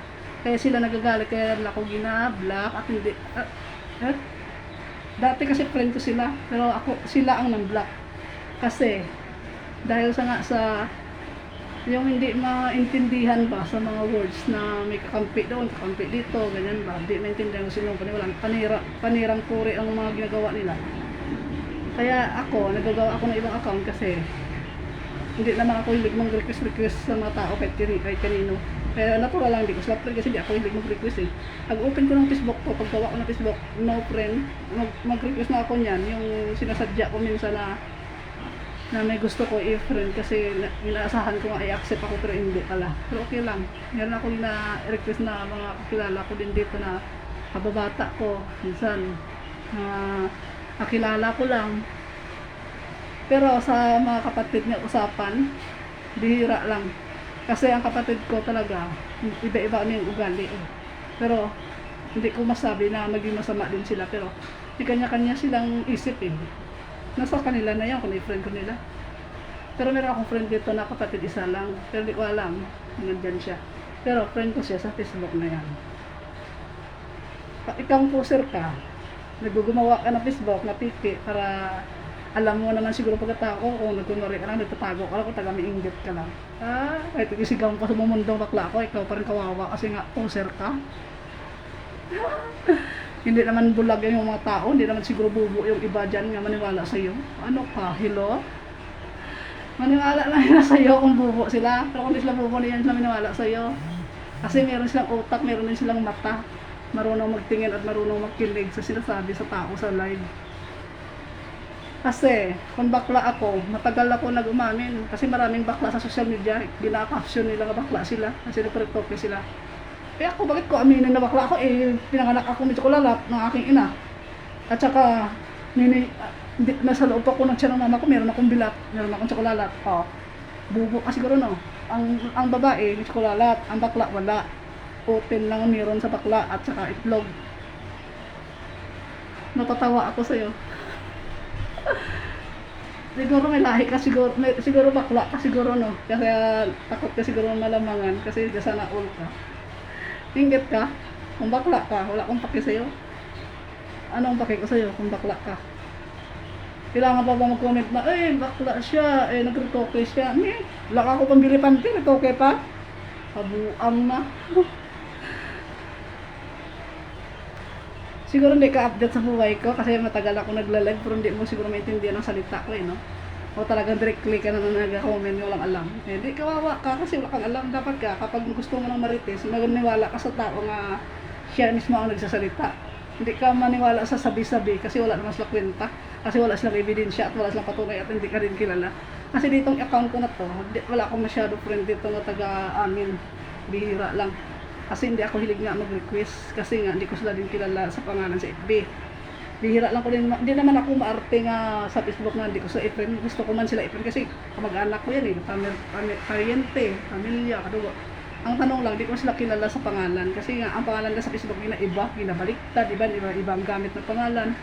Kaya sila nagagalit, kaya nila ako gina-black at hindi. Dati kasi friend ko sila, pero sila ang nang-black. Kasi, dahil sa yung hindi maintindihan ba sa mga words na may kakampi doon, kakampi dito, ganyan ba, hindi maintindihan kung sinong paniwalang, panirang puri ang mga ginagawa nila. Kaya ako, nagagawa ako ng ibang account kasi hindi naman ako hilig mag-request sa mga tao kahit kanino. Kaya natural lang, hindi ko sila friend kasi hindi ako hilig mag-request eh. Pag-open ko ng Facebook ko, paggawa ko ng Facebook, no friend, mag-request na ako niyan, yung sinasadya ko minsan na may gusto ko i-friend kasi inaasahan ko nga i-accept ako pero hindi pala. Pero okay lang. Meron ako na-request na mga kakilala ko din dito na kababata ko. Minsan, kakilala ko lang. Pero sa mga kapatid niya usapan, bihira lang. Kasi ang kapatid ko talaga, iba-iba na yung ugali. Pero hindi ko masabi na maging masama din sila. Pero di kanya-kanya silang isip eh. Nasa kanila na yan kung i-friend ko nila. Pero meron akong friend dito na kapatid isa lang. Pero di ko alam, nandyan siya. Pero friend ko siya sa Facebook na yan. Pag ikaw poser ka, naggugumawa ka ng Facebook na piki para alam mo naman siguro pagkatao kung nagkunwari ka lang, nagtatago ka lang, kung taga-miinggit ka lang. Kahit isigaw pa sa mumundong bakla ko, ikaw pa rin kawawa kasi nga poser ka. Hindi naman bulag yung mga tao, hindi naman siguro bubo yung iba dyan nga maniwala sa'yo. Ano ka, hello? Maniwala lang nila sa'yo kung bubo sila, pero kung di sila bubo, hindi sila maniwala sa'yo. Kasi meron silang utak, meron din silang mata. Marunong magtingin at marunong magkinig sa sinasabi sa tao sa live. Kasi, kung bakla ako, matagal ako nag-umamin. Kasi maraming bakla sa social media, gina-caption nila nga bakla sila, kasi nagpre-toke sila. Kaya ako, bakit ko aminin na bakla ako? Pinanganak ako medyo kulalat ng aking ina. At saka, nasa loob ako ng tiyan ng mama ko, meron akong bilat, meron akong tsokolalat. Bubo ka siguro no. Ang babae, may tsokolalat, ang bakla wala. Open lang meron sa bakla at saka itlog. Natatawa ako sa'yo. Siguro may lahi ka, siguro bakla ka siguro no. Kasi takot ka siguro malamangan kasi sana all ka. Inggit ka, kung bakla ka, wala akong paki sa'yo. Anong pake ko sa'yo kung bakla ka? Kailangan pa ba mag-comment na, bakla siya, nag-retoke siya. Wala ka ako pambili panty, retoke pa. Kabuang na. Siguro hindi ka update sa buhay ko kasi matagal ako nagla-live pero hindi mo siguro maintindihan ang salita ko no. O talagang directly ka na nag-comment, walang alam. Hindi kawawa ka kasi wala kang alam. Dapat ka, kapag gusto mo ng marites, maniwala ka sa tao nga siya mismo ang nagsasalita. Hindi ka maniwala sa sabi-sabi kasi wala naman sila kwenta. Kasi wala silang ebidensya at wala silang patunay at hindi ka rin kilala. Kasi ditong account ko na to, wala akong masyado friend dito na taga-amin. Bihira lang. Kasi hindi ako hilig nga mag-request. Kasi nga hindi ko sila din kilala sa pangalan sa FB. Bihira lang ko din, hindi naman ako maarte nga sa Facebook na hindi ko sa i-friend. Gusto ko man sila i-friend kasi kamag-anak ko yan pariente, pamilya, kadugo. Ang tanong lang, hindi ko sila kilala sa pangalan. Kasi nga, ang pangalan ka sa Facebook na iba, ginabaliktad, iba ang gamit ng pangalan.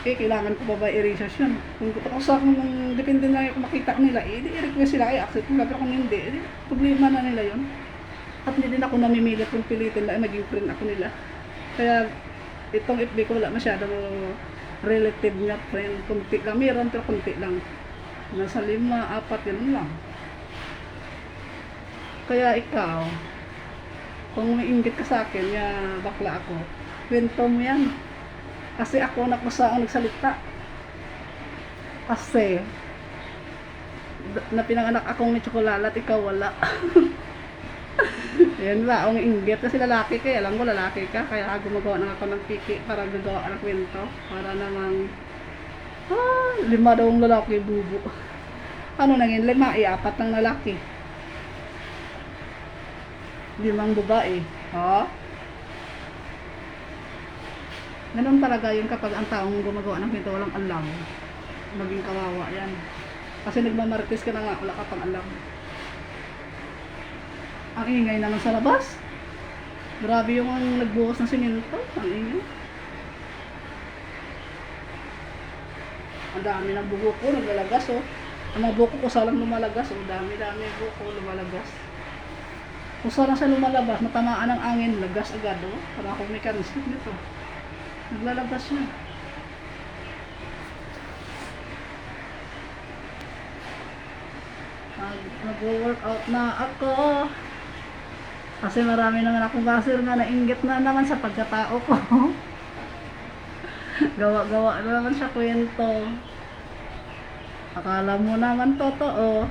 Kailangan ko ba i-research yun? Kung sa kung depende na kung makita nila, i-request sila, accept nila. Pero kung hindi, problema na nila yun. At hindi din ako namimilit kung pilitin na maging friend ako nila. Kaya, itong FB ko wala masyadong relative nga friend. Kunti lang, meron pero kunti lang. Nasa 5, 4, yun lang. Kaya ikaw, kung may inggit ka sa akin, bakla ako, kwento mo yan. Kasi ako nakusa ang nagsalita. Kasi, na pinanganak akong may tsokolala at ikaw wala. Yan ba, ang inggit kasi lalaki ka, alam ko lalaki ka, kaya gumagawa na ako ng piki para gagawa ng kwento, para namang 5 daw ang lalaki, bubo. Ano nangin 5, 4 ng lalaki, 5 babae, ganun talaga yun kapag ang taong gumagawa ng kwento walang alam, maging kawawa yan. Kasi nagmamarites ka na nga, wala ka pang alam. Ang ingay naman sa labas. Grabe yung nagbuhos ng simento. Ang ingay. Ang dami ng buko ko, naglalagas Ang mga buko ko salang lumalagas dami buko lumalagas. Kung saan siya lumalabas, matamaan ng angin, lagas agad Para akong mekanisip nito. Naglalabas siya. Nag-workout na ako. Kasi marami naman akong basir na nainggit na naman sa pagkatao ko. Gawa-gawa na naman siya kwento. Akala mo naman totoo.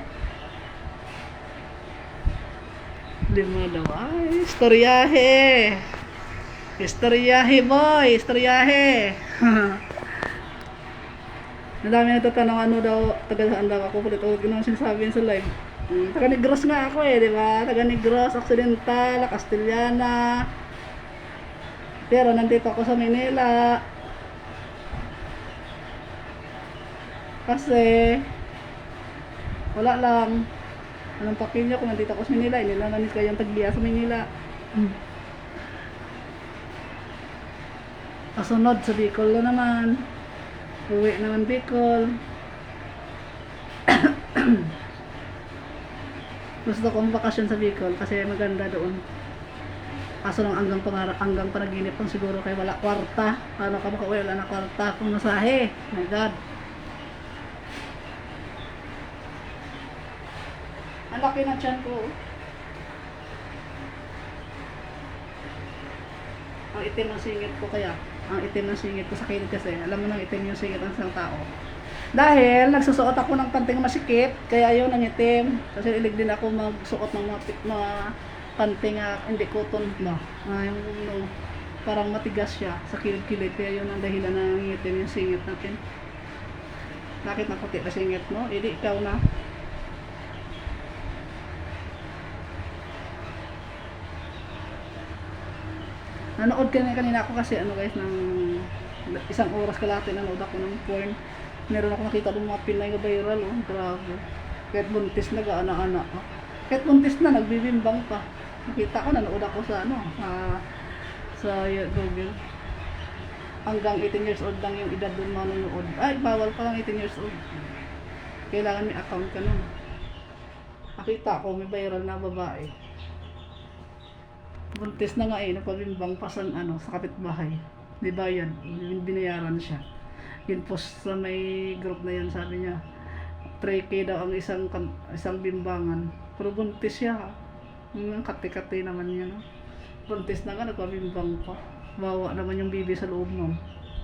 5 daw. Ay, istoryahe. Istoryahe boy, istoryahe. Nadami nagtatanong ano daw, taga-saan daw ako, kulit o gano'n sinasabi sa live. Taga-Negros nga ako di ba? Taga-Negros, Occidental, Castellana. Pero nandito ako sa Manila. Kasi, wala lang. Anong pakilyo kung nandito ako sa Manila, hindi lang nanis kayong tagliya sa Manila. Kasunod sa Bicol na naman. Uwi naman Bicol. Gusto kong bakasyon sa Bicol kasi maganda doon. Kaso lang hanggang panaginip lang siguro kay wala kwarta. Paano ka makauwi, wala na kwarta kung nasahe. My God. Ang laki na tiyan ko. Ang itim ng singit ko kaya. Ang itim ng singit ko sa kilid kasi. Alam mo nang itim yung singit ng isang tao. Dahil nagsusuot ako ng panting masikip, kaya yun ang itim. Kasi ilig din ako magsuot ng mga panting hindi cotton ba. Yung parang matigas siya sa kilid-kilid. Kaya yun ang dahilan ng itim yung singit natin. Bakit naputi na singit mo? Hindi, ikaw na. Nanood kanina ako kasi guys ng 1 oras kalahati nanood ako ng porn. Meron ako nakita ng mga Pinay na viral grabe. Kahit buntis na gaana-ana. Kahit buntis na nagbibimbang pa. Nakita ko nanood ako sa sa Google. Hanggang 18 years old lang yung edad doon manonood. Ay, bawal pa lang 18 years old. Kailangan may account ka nun. Nakita ko may viral na babae. Buntis na nga nagpabimbang pa sa sa kapitbahay. Di ba yan? Binayaran siya. Yun post sa may group na yan, sabi niya, 3K daw ang isang bimbangan. Pero buntis siya. Kati-kati naman yan. No? Buntis na nga, nagpabimbang pa. Wawa naman yung bibi sa loob nun.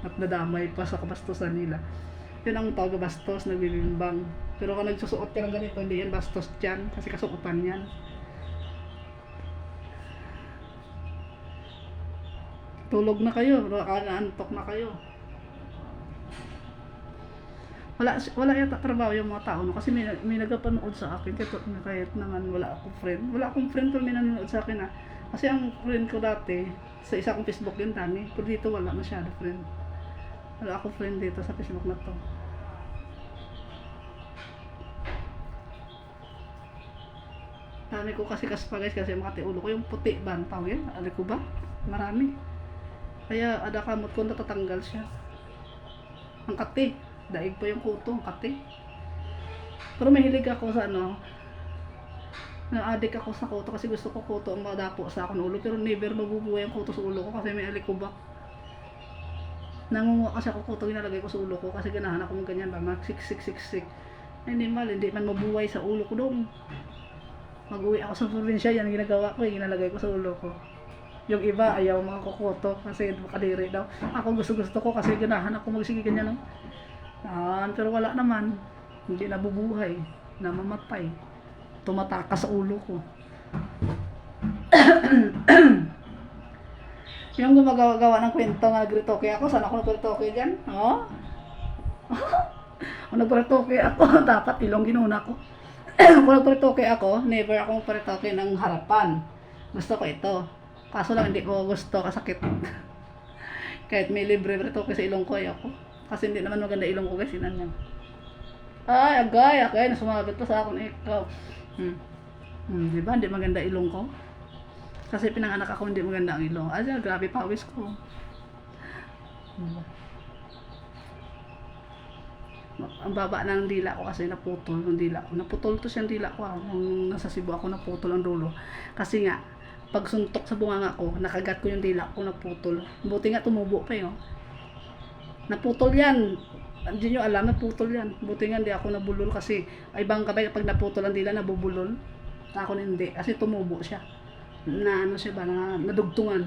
At nadamay pa sa kabastusan nila. Yun ang tawag bastos, nagbibimbang. Pero kung nagsusuot ka ng ganito, hindi yan bastos dyan. Kasi kasuotan yan. Tulog na kayo, naantok na kayo. Wala yata trabaho yung mga tao, no? Kasi may nagapanood sa akin, kahit naman wala akong friend pero may nanonood sa akin, ah. Kasi ang friend ko dati, sa isa kong Facebook yun, dami, pero dito wala masyado friend. Wala akong friend dito sa Facebook na to. Dami ko kasi guys, kasi makati ulo ko, yung puti ba, ang tawag yan, alam ko ba? Marami. Kaya ada kamot ko natatanggal siya. Ang kati. Daig pa yung kuto, ang kati. Pero mahilig ako sa na-addict ako sa kuto kasi gusto ko kuto ang madapo sa akin ulo. Pero never mabubuhay ang kuto sa ulo ko kasi may alikubak. Nangunguha kasi ako kuto, ginalagay ko sa ulo ko kasi ganahan ako ng ganyan ba, mag-siksik. Hindi man mabuhay sa ulo ko doon. Mag-uwi ako sa probinsya, yan ginagawa ko, ginalagay ko sa ulo ko. Yung iba ayaw mga kukoto kasi makadiri daw. Ako gusto ko kasi ganahan ako magsige ganyan, no? Pero wala naman. Hindi nabubuhay, namamatay. Tumatakas sa ulo ko. Yung gumagawa ng kwento na nag-retoke ako, saan ako nag-retoke dyan? Oh? Kung nag-retoke ako, dapat ilong ginuna ko. Kung nag-retoke ako, never akong paretoke ng harapan. Gusto ko ito. Kaso lang hindi ko gusto, kasakit. Kahit may libre retoke sa ilong ko, ayoko. Kasi hindi naman maganda ilong ko guys, sinan niya. Ay, agay, nasumabit pa sa akin, ikaw. Diba, hindi maganda ilong ko? Kasi pinanganak ako, hindi maganda ang ilong. Ay, grabe pawis ko. Diba? Ang baba ng dila ko kasi naputol yung dila ko. Naputol to siyang dila ko. Nung nasa Cebu ako, naputol ang dulo. Kasi nga, pag suntok sa bunganga ko, nakagat ko yung dila ko, naputol. Buti nga tumubo pa yun. Naputol yan. Hindi nyo alam, naputol yan. Buti nga hindi ako nabulol kasi ibang kabay pag naputol ang dila, nabubulol. Ako hindi, kasi tumubo siya. Nadugtungan.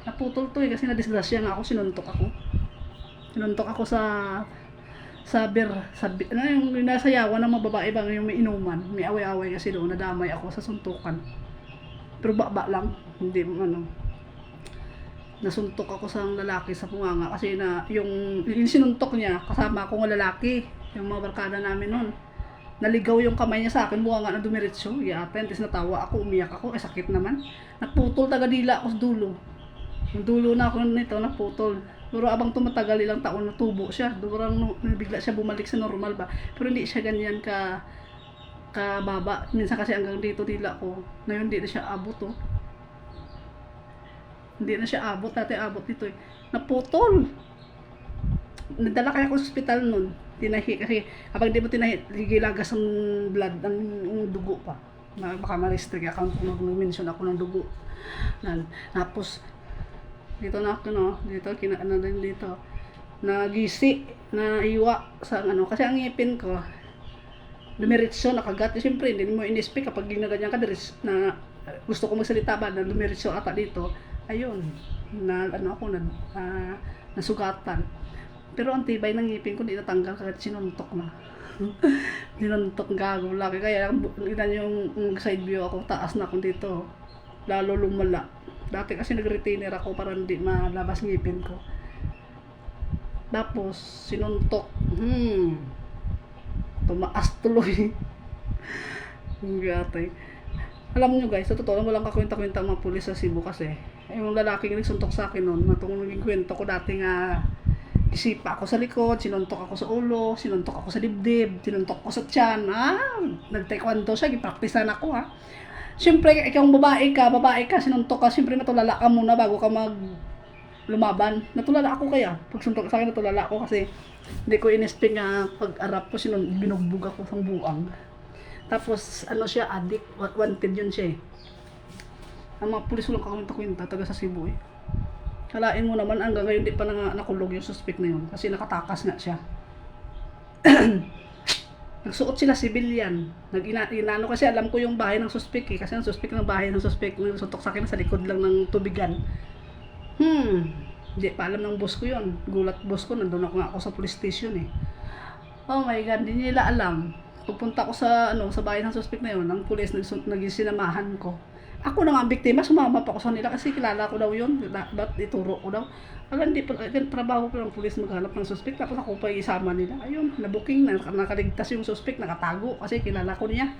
Naputol to kasi nadisgrasya nga ako, sinuntok ako. Sinuntok ako yung nasayawan ng mga babae bang yung may inuman. May away-away kasi doon, nadamay ako sa suntukan. Pero baba lang, hindi nasuntok ako sa lalaki sa punganga kasi yung sinuntok niya kasama akong lalaki, yung mga barkada namin noon. Naligaw yung kamay niya sa akin, bunganga na dumiretso, yapen, tapos natawa ako, umiyak ako, sakit naman. Naputol taga-dila ako sa dulo. Yung dulo na ako nito, naputol. Pero abang tumatagal ilang taon, natubo siya. Durang bigla siya bumalik sa normal ba. Pero hindi siya ganyan kababa. Minsan kasi hanggang dito dila ko. Ngayon hindi na siya abot, oh. Hindi na siya abot. Dati abot dito eh. Naputol. Nadala kaya ako sa ospital nun. Tinahi kasi kapag di mo tinahi, gilagas ang blood, ang dugo pa. Baka ma-restrict account kung nag-mention ako ng dugo. Tapos dito na ako, no? Dito dito. Nagisi, naiwa sa kasi ang ngipin ko dumiretso, nakagat. Siyempre, hindi mo in-speak kapag ginaganyan ka, na gusto ko magsalita ba, na dumiretso ata dito. Ayun, nasugatan. Pero ang tibay ng ngipin ko, di natanggal kahit sinuntok na. Sinuntok, gago laki. Kaya, yung side view ako, taas na ako dito. Lalo lumala. Dati kasi nag-retainer ako para hindi malabas ngipin ko. Tapos, sinuntok. Tumaas tuloy. Gatay. Alam nyo guys, sa totoo lang walang kakwenta-kwenta ang mga pulis sa Cebu kasi yung lalaking nagsuntok sa akin noon, natong naging kwento ko dati nga isipa ako sa likod, sinuntok ako sa ulo, sinuntok ako sa dibdib, sinuntok ako sa tiyan. Nag-taekwondo siya, gipraktisan ako ha. Siyempre, ikaw babae ka, sinuntok ka, siyempre natulala ka muna bago ka lumaban. Natulala ako kaya. Pag suntok sa akin, natulala ako kasi hindi ko in-expect nga pag-arap ko, binugbog ako sa buang. Tapos, siya, addict, wanted yun siya eh. Ang mga pulis walang kakwenta-kwenta, taga sa Cebu eh. Kalain mo naman hanggang ngayon di pa nakulong yung suspect na yun kasi nakatakas nga siya. Nagsuot sila civilian. Inano kasi alam ko yung bahay ng suspect eh. Kasi ang suspect ng bahay ng suspect nagsuntok sa akin sa likod lang ng tubigan. Hindi pa alam ng boss ko yun. Gulat boss ko, nandun ako nga ako sa police station eh. Oh my God, hindi nila alam. Pagpunta ko sa sa bahay ng suspect na yun, ang pulis nagsinamahan ko. Ako na nga ang biktima, sumama pa ako sa nila kasi kilala ko daw yun. Ba't ituro ko daw? Hindi pa, trabaho ko ng pulis maghanap ng suspect. Tapos ako pa isama nila. Ayun, nabuking, nakaligtas yung suspect, nakatago kasi kilala ko niya.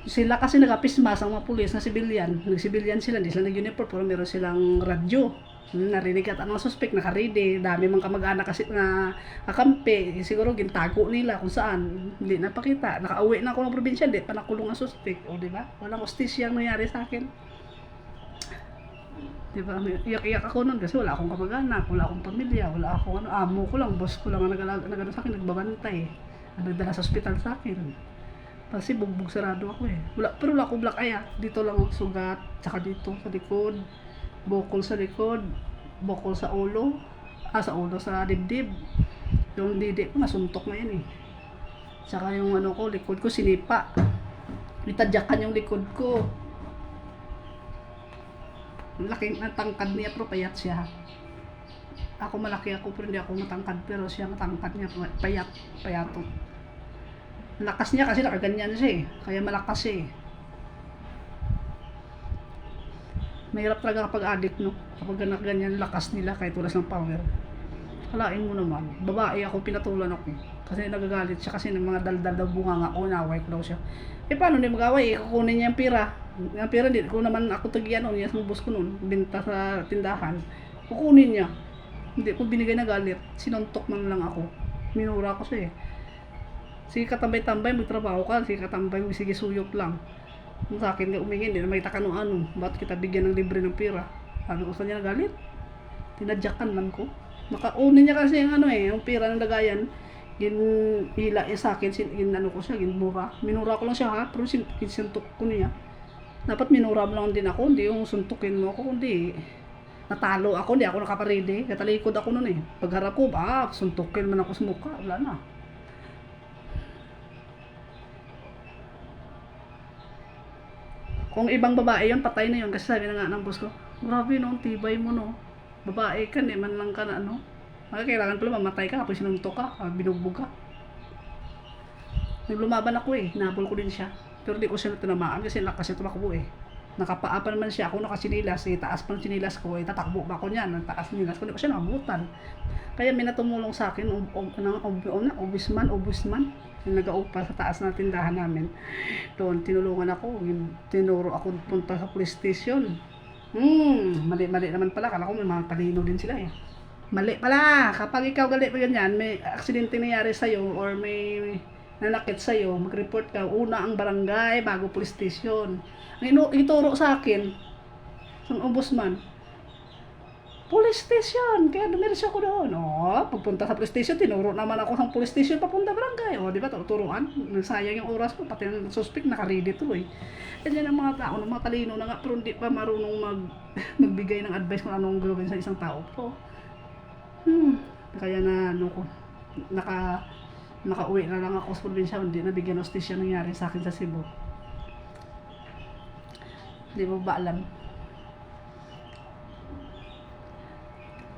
Sila kasi nagapismas ang mga pulis na civilian. Nag-civilian sila, hindi sila nag-uniform, pero meron silang radyo. Narinig at ang suspect nakaredy, dami mga kamag-anak kasi nga kakampi, siguro gintago nila kung saan, hindi napakita. Nakauwi na ako ng probinsya, hindi pa nakulong ang suspect, o di ba? Walang hostisya ang nangyari sa akin. Di ba? Iyak-iyak ako nun kasi wala akong kamag-anak, wala akong pamilya, wala akong amo ko lang, boss ko lang ang nagano sa akin, nagbabantay. Nagdala sa ospital sa akin. Kasi bugbog sarado ako eh. Pero wala akong black eye ah. Dito lang ang sugat, tsaka dito sa likod. Bukol sa likod, bukol sa ulo, sa dibdib. Yung didi ko nasuntok na yan eh. Tsaka yung ko, likod ko sinipa. Itadyakan yung likod ko. Laking tangkad niya pero payat siya. Ako malaki ako pero hindi ako matangkad, pero siya matangkad niya, payato. Lakas niya kasi nakaganyan siya eh. Kaya malakas siya eh. Mahirap talaga kapag addict, no? Kapag ganyan lakas nila kahit wala silang power. Kalain mo naman. Babae ako, pinatulan ako. Kasi nagagalit siya kasi ng mga daldal daw bunganga ko, naway ko daw siya. Paano hindi mag-away? Kukunin niya yung pira. Yung pira, hindi ko naman ako tagiyan noon. Yung bus ko noon, binta sa tindahan. Kukunin niya. Hindi ko binigay na galit. Sinuntok man lang ako. Minura ko siya eh. Sige katambay-tambay, magtrabaho ka. Sige katambay, sige suyok lang. Sa akin nga umingin, hindi na may taka ba't kita bigyan ng libre ng pira? Sabi ko sa niya nagalit. Tinadyakan lang ko. Nakaunin niya kasi yung pira ng lagayan. Ginila sa akin, ko siya, ginmura. Minura ko lang siya ha, pero sinuntok ko niya. Dapat minura mo lang din ako, hindi yung suntukin mo ako, kundi natalo ako, hindi ako nakaparede. Katalikod ako nun eh. Pagharap ko, suntukin man ako sa mukha, wala na. Kung ibang babae yun, patay na yun. Kasi sabi na nga ng boss ko, grabe no, tibay mo no. Babae ka, man lang ka na kailangan pala mamatay ka, kapag sinuntok ka, binugbog ka. Naglumaban ako eh, nabol ko din siya. Pero di ko siya tinamaan kasi lakas niya tumakbo eh. Nakapaa pa naman siya, ako nakasinilas eh, taas pa ng sinilas ko eh, tatakbo ba ako niyan, taas ng sinilas ko, di ko siya nakabutan. Kaya may natumulong sa akin, obusman, yung nag-aupa sa taas ng tindahan namin. Doon, tinulungan ako, tinuro ako punta sa police station. Mali naman pala, kala ko may mga talino din sila eh. Mali pala, kapag ikaw galit pa ganyan, may aksidente nangyari sa'yo or may nanakit sa'yo, mag-report ka, una ang barangay bago police station. Ituro sa akin, ng ombudsman, police station, kaya dumiretso ako doon. Pagpunta sa police station, tinuro naman ako sa police station papunta barangay. Di ba, turuan, nagsayang yung oras ko, pati ng suspect nakaredy tuloy. Ganyan ang mga tao, mga talino na nga, pero hindi pa marunong magbigay ng advice kung anong gawin sa isang tao. So, kaya nakauwi na lang ako sa probinsya, hindi nabigyan hostisya nangyari sa akin sa Cebu. Hindi mo ba alam?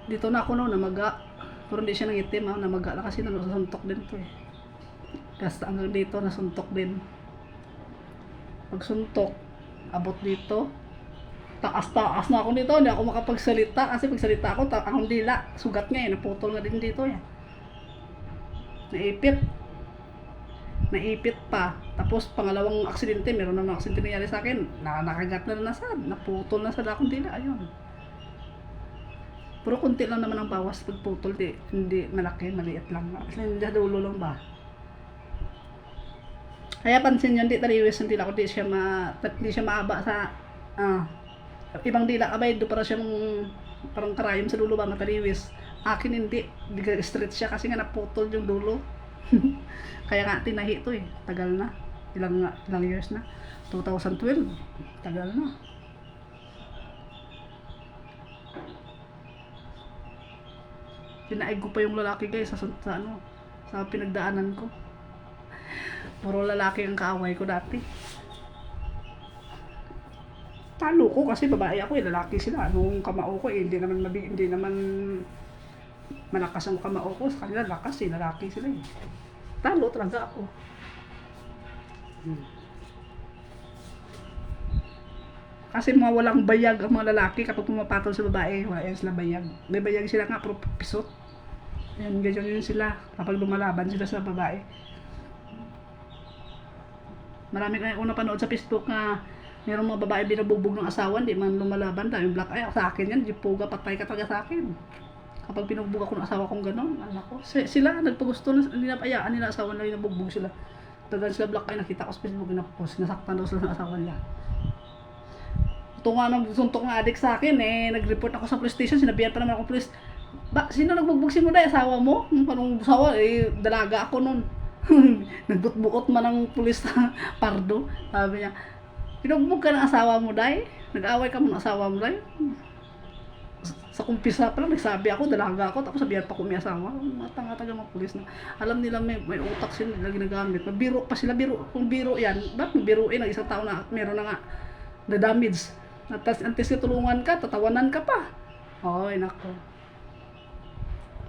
Dito na ako namaga. Pero hindi siya nangitim namaga na kasi nasuntok din to eh. Basta hanggang dito nasuntok din. Pagsuntok, abot dito. Taas na ako dito, hindi ako makapagsalita kasi pagsalita ako, akong dila, sugat nga eh, naputol nga din dito eh. Naipit pa. Tapos pangalawang aksidente, meron na aksidente nangyari sa akin. Nakagat na nasad, naputol na sa akong dila, ayun. Pero konti lang naman ang bawas pagputol, hindi malaki, maliit lang. Kasi hindi dulo lang ba. Kaya pansin nyo, hindi taliwis ang dila ko, hindi siya maaba sa ibang dila abay do para siyang parang karayom sa dulo ba mataliwis. Akin hindi, straight siya kasi nga naputol yung dulo. Kaya nga tinahi to eh, tagal na. Ilang years na. 2012, tagal na. Pinaig ko pa yung lalaki guys sa ano, sa pinagdaanan ko. Puro lalaki ang kaaway ko dati. Talo ko kasi babae ako eh, lalaki sila. Nung kamao ko eh, hindi naman malakas ang kamao ko. Sa kanila lakas eh, lalaki sila eh. Talo talaga ako. Kasi mga walang bayag ang mga lalaki kapag pumapatol sa babae, wala yan sila bayag. May bayag sila nga, pero pisot. Yan, ganyan yun sila kapag lumalaban sila sa babae. Marami kayong una panood sa Facebook na mayroong mga babae binabugbog ng asawa, hindi man lumalaban, dahil black eye. Sa akin yan, jipuga, patay ka talaga sa akin. Kapag binugbog ako ng asawa kong gano'n, anak ko. Sila, nagpagusto na, ninapayaan nila asawa na binabugbog sila. Tagal sila black eye, nakita ko sa Facebook, napost, nasaktan daw sila ng asawa nila. Ito nga nang suntok ng adik sa akin eh, nag-report ako sa police station, sinabihan pa naman ako police, sino nagbugbog si mo dahil asawa mo? Parang asawa, eh, dalaga ako nun. Nagbut-buot man ng pulis na pardo. Sabi niya, pinugbog ka ng asawa mo dahil? Nag-away ka mo ng asawa mo dahil? Sa kumpisa pa lang, nagsabi ako, dalaga ako, tapos sabihan pa ko may asawa. Mga tanga-taga mga pulis na, alam nila may utak sila nila ginagamit. Mabiro pa sila, kung biro yan, ba't mabiruin ang isang tao na meron na nga na damage? Antes tulungan ka, tatawanan ka pa. Oy, nako.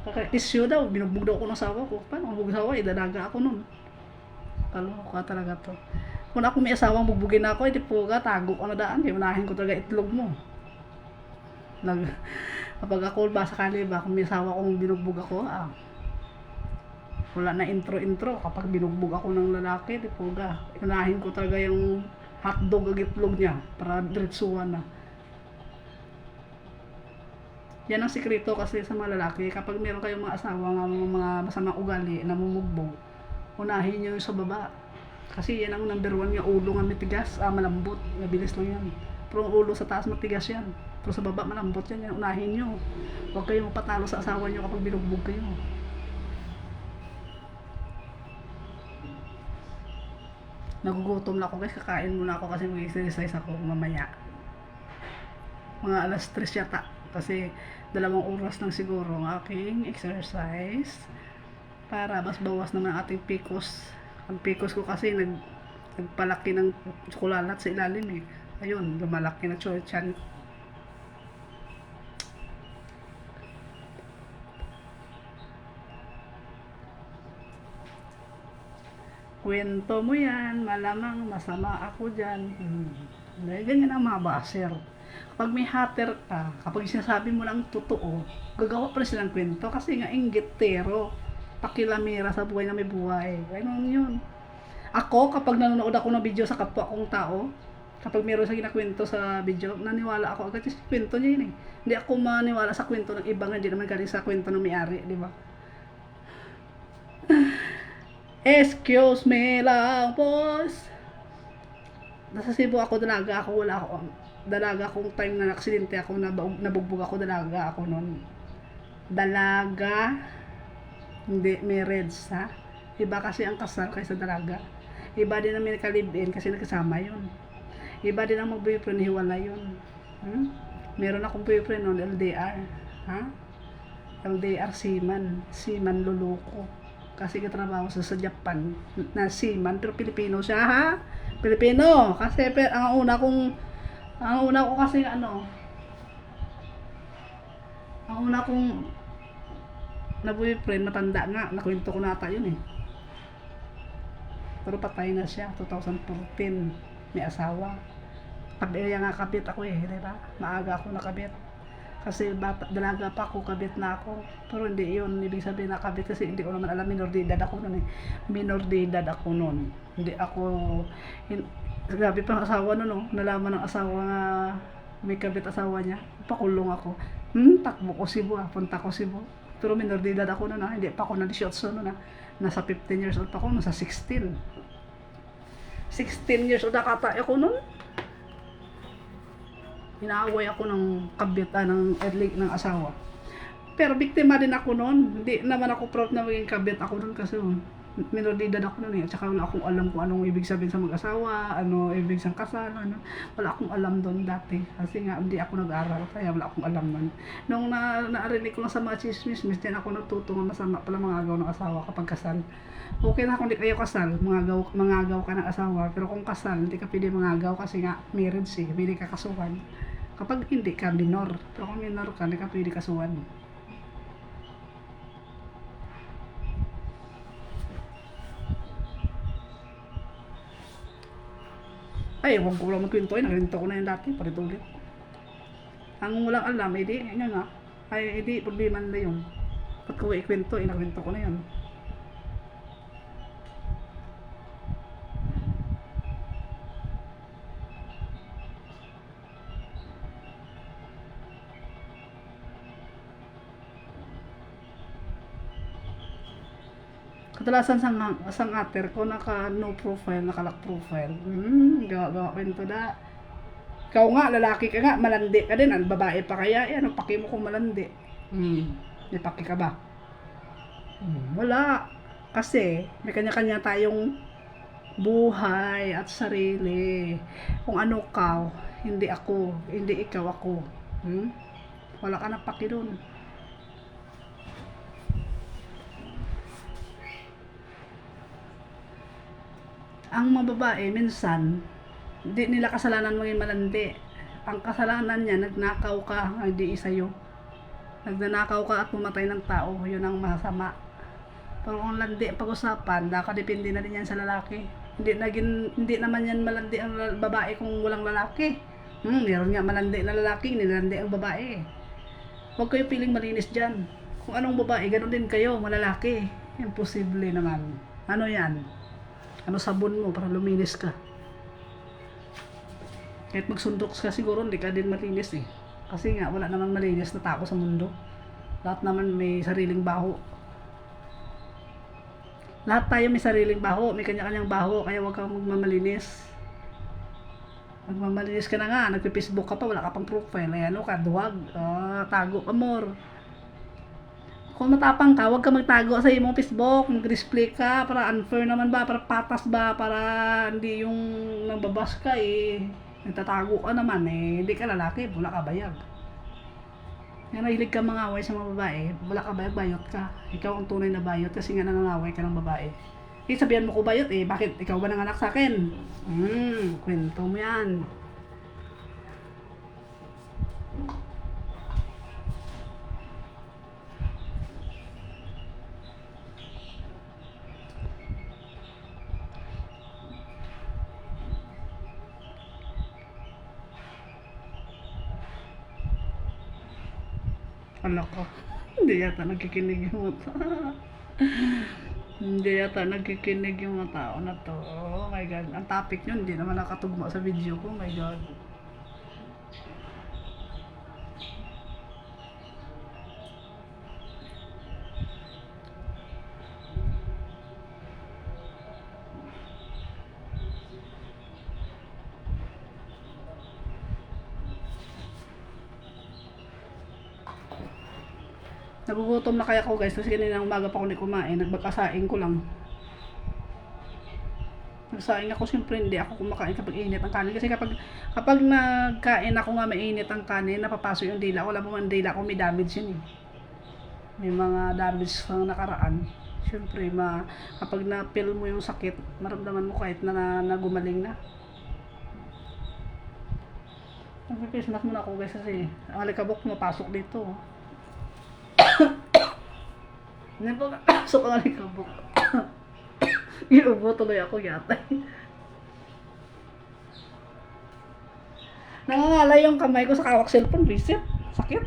Kaka-issue daw, binugbog daw ako ng asawa ko. Paano kung asawa, idadaga ako nun. Ka talaga to. Kung ako may asawang bugbugin ako, hindi po ka, tago ko na daan. Kaya unahin ko talaga itlog mo. Kapag ako ba sakali ba, kung may asawa kong binugbog ako, wala na intro. Kapag binugbog ako ng lalaki, hindi po ka. Unahin ko talaga yung hotdog ang itlog niya para diretsuhan na. Yan ang sikreto kasi sa mga lalaki. Kapag meron kayong mga asawa nga mga masamang ugali na mumugbog, unahin nyo yung sa baba. Kasi yan ang number 1 nga, ulo nga matigas, malambot, mabilis lang yan. Pero ang ulo sa taas matigas yan. Pero sa baba malambot yan, unahin nyo. Huwag kayong mapatalo sa asawa nyo kapag binugbog kayo. Nagugutom na ako guys, kakain muna ako kasi mag-exercise ako mamaya. Mga alas 3 yata. Kasi 2 oras lang siguro ang aking exercise. Para mas bawas naman ang ating PCOS. Ang PCOS ko kasi nagpalaki ng tsokolalat sa ilalim eh. Ayun, lumalaki na tiyan. Kwento mo yan, malamang masama ako dyan. Ganyan ang mga baser. Kapag may hater ka, kapag sinasabi mo lang totoo, gagawa pa rin silang kwento kasi nga inggitero, pakilamira sa buhay na may buhay. Ganun yun. Ako, kapag nanonood ako ng video sa kapwa kong tao, kapag meron sa ginakwento sa video, naniwala ako agad sa kwento niya yun eh. Hindi ako maniwala sa kwento ng ibang, hindi naman galing sa kwento ng may-ari, di ba? Excuse me lang, boss. Nasa Cebu ako, dalaga ako, wala ako. Dalaga akong time na aksidente ako, nabugbog ako, dalaga ako noon. Dalaga, hindi, marriage, ha? Iba kasi ang kasal kaysa dalaga. Iba din ang minaka-live-in kasi nagkasama yun. Iba din ang mag-boyfriend, hiwala yun. Meron akong boyfriend noon, LDR. Ha? LDR Seaman luluko. Kasi katrabaho sa Japan na seaman, pero Pilipino siya, ha? Pilipino. Kasi ang una ko kasi ang una kong na boyfriend, matanda nga, nakwento ko nata yun eh. Pero patay na siya, 2014, may asawa. Kaya nga kabit ako eh, di ba? Maaga ako nakabit. Kasi dalaga pa ako, kabit na ako. Pero hindi yun, ibig sabihin nakabit kasi hindi ko naman alam, minor de edad ako nun eh. Minor de edad ako nun. Hindi ako, grabe pa ang asawa nun, no? Nalaman ng asawa nga may kabit asawa niya. Pakulong ako. Takbo ko Cebu, punta ko Cebu. Pero minor de edad ako nun, hindi pa ako na 18 nun. Nasa 15 years old pa ako, nasa 16. 16 years old nakata ako nun. Inaaway ako ng kabit, ng asawa. Pero biktima din ako noon. Hindi naman ako proud na maging kabit ako noon kasi minor de edad ako noon eh. At saka wala akong alam kung anong ibig sabihin sa mag-asawa, ano ibig sa kasal, ano. Wala akong alam doon dati. Kasi nga hindi ako nag-aral, kaya wala akong alam nun. Nung narinig ko lang sa mga chismis, din ako natuto nga masama pala mangagaw ng asawa kapag kasal. Okay na kung hindi kayo kasal, mangagaw ka ng asawa. Pero kung kasal, hindi ka pwede mangagaw kasi nga marriage eh, pwede ka kasuhan. Kapag hindi ka minor, pero kung minor ka, hindi ka pwede kasuhan. Ay, huwag ko lang magkwento eh. Nagkwento ko na yun dati, palit-ulit. Ang walang alam, edi, nga nga. Ay, edi, problema na yun. Ba't ko ikwento eh, nagkwento ko na yun. Kadalasan sang ater ko naka no profile, naka lock profile. Gawa kwento da. Ikaw nga, lalaki ka nga, malandi ka din. Ang babae pa kaya, eh, ano paki mo kung malandi? May paki ka ba? Wala. Kasi, may kanya-kanya tayong buhay at sarili. Kung ano ka, hindi ako, hindi ikaw ako. Wala ka na paki dun. Ang mga babae, minsan, hindi nila kasalanan maging malandi. Ang kasalanan niya, nagnakaw ka, hindi sa'yo. Nagnanakaw ka at pumatay ng tao, yun ang masama. Pero kung landi pag-usapan, nakadepende na din yan sa lalaki. Hindi naman yan malandi ang babae kung walang lalaki. Meron nga malandi na lalaki, nilandi ang babae. Huwag kayo piling malinis dyan. Kung anong babae, ganun din kayo, malalaki. Imposible naman. Ano yan? Ano sabon mo para luminis ka? Kahit magsundok ka siguro, hindi ka din malinis eh. Kasi nga, wala namang malinis na tao sa mundo. Lahat naman may sariling baho. Lahat tayo may sariling baho, may kanya-kanyang baho, kaya huwag kang magmamalinis. Magmamalinis ka na nga, nagpe-Facebook ka pa, wala ka pang profile, ay ano ka, duwag, tago ka more. Kung matapang ka, huwag ka magtago sa imong Facebook, mag-display ka, para unfair naman ba, para patas ba, para hindi yung nambabas ka eh, nagtatago ka naman eh, hindi ka lalaki, wala ka bayag. Nga nahilig ka mangaway sa mga babae, wala ka bayag, bayot ka. Ikaw ang tunay na bayot kasi nga nangangaway ka ng babae. Eh, sabihan mo ko bayot eh, bakit ikaw ba nanganak sa akin? Kwento mo yan. Ano ko? Hindi yata nagkikinig yung mata. Hindi yata nagkikinig yung mga tao na to. Oh my God. Ang topic nyo, hindi naman nakatugma sa video ko. Oh my God. Nagugutom na kaya ako guys kasi kanina umaga pa ako hindi kumain, nagbakasaing ko lang. Nagsaing ako, siyempre hindi ako kumakain kapag init ang kanin kasi kapag nagkain ako nga mainit ang kanin, napapasok yung dila ko. Alam mo ang dila ko may damage yun eh. May mga damage sa nakaraan. Siyempre kapag na-feel mo yung sakit, maramdaman mo kahit na gumaling na. Nag-face mask muna ako guys kasi ang alikabok mapasok dito. Hindi po kapasok ang alikabok. Iubo tuloy ako yata. Nangangalay yung kamay ko sa kawak cellphone, visit. Sakit.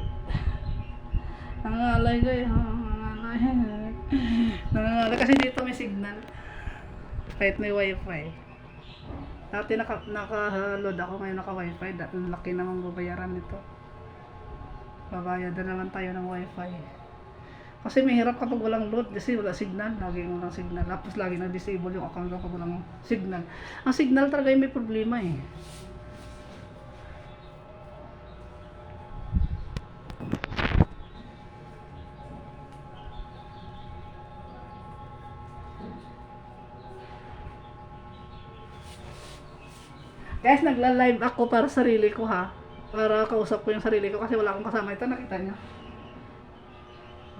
Nangangalay ko eh. Nangangalay kasi dito may signal. Kahit may wifi. Dati naka-load ako, ngayon naka-wifi. Laki namang babayaran nito. Babayad na naman tayo ng wifi. Kasi mahirap kapag walang load kasi wala signal, lagi walang signal. Tapos lagi na-disable yung account kapag walang signal. Ang signal talaga yung may problema eh. Guys, nagla-live ako para sa sarili ko ha. Para kausap ko yung sarili ko kasi wala akong kasama. Ito, nakita nyo.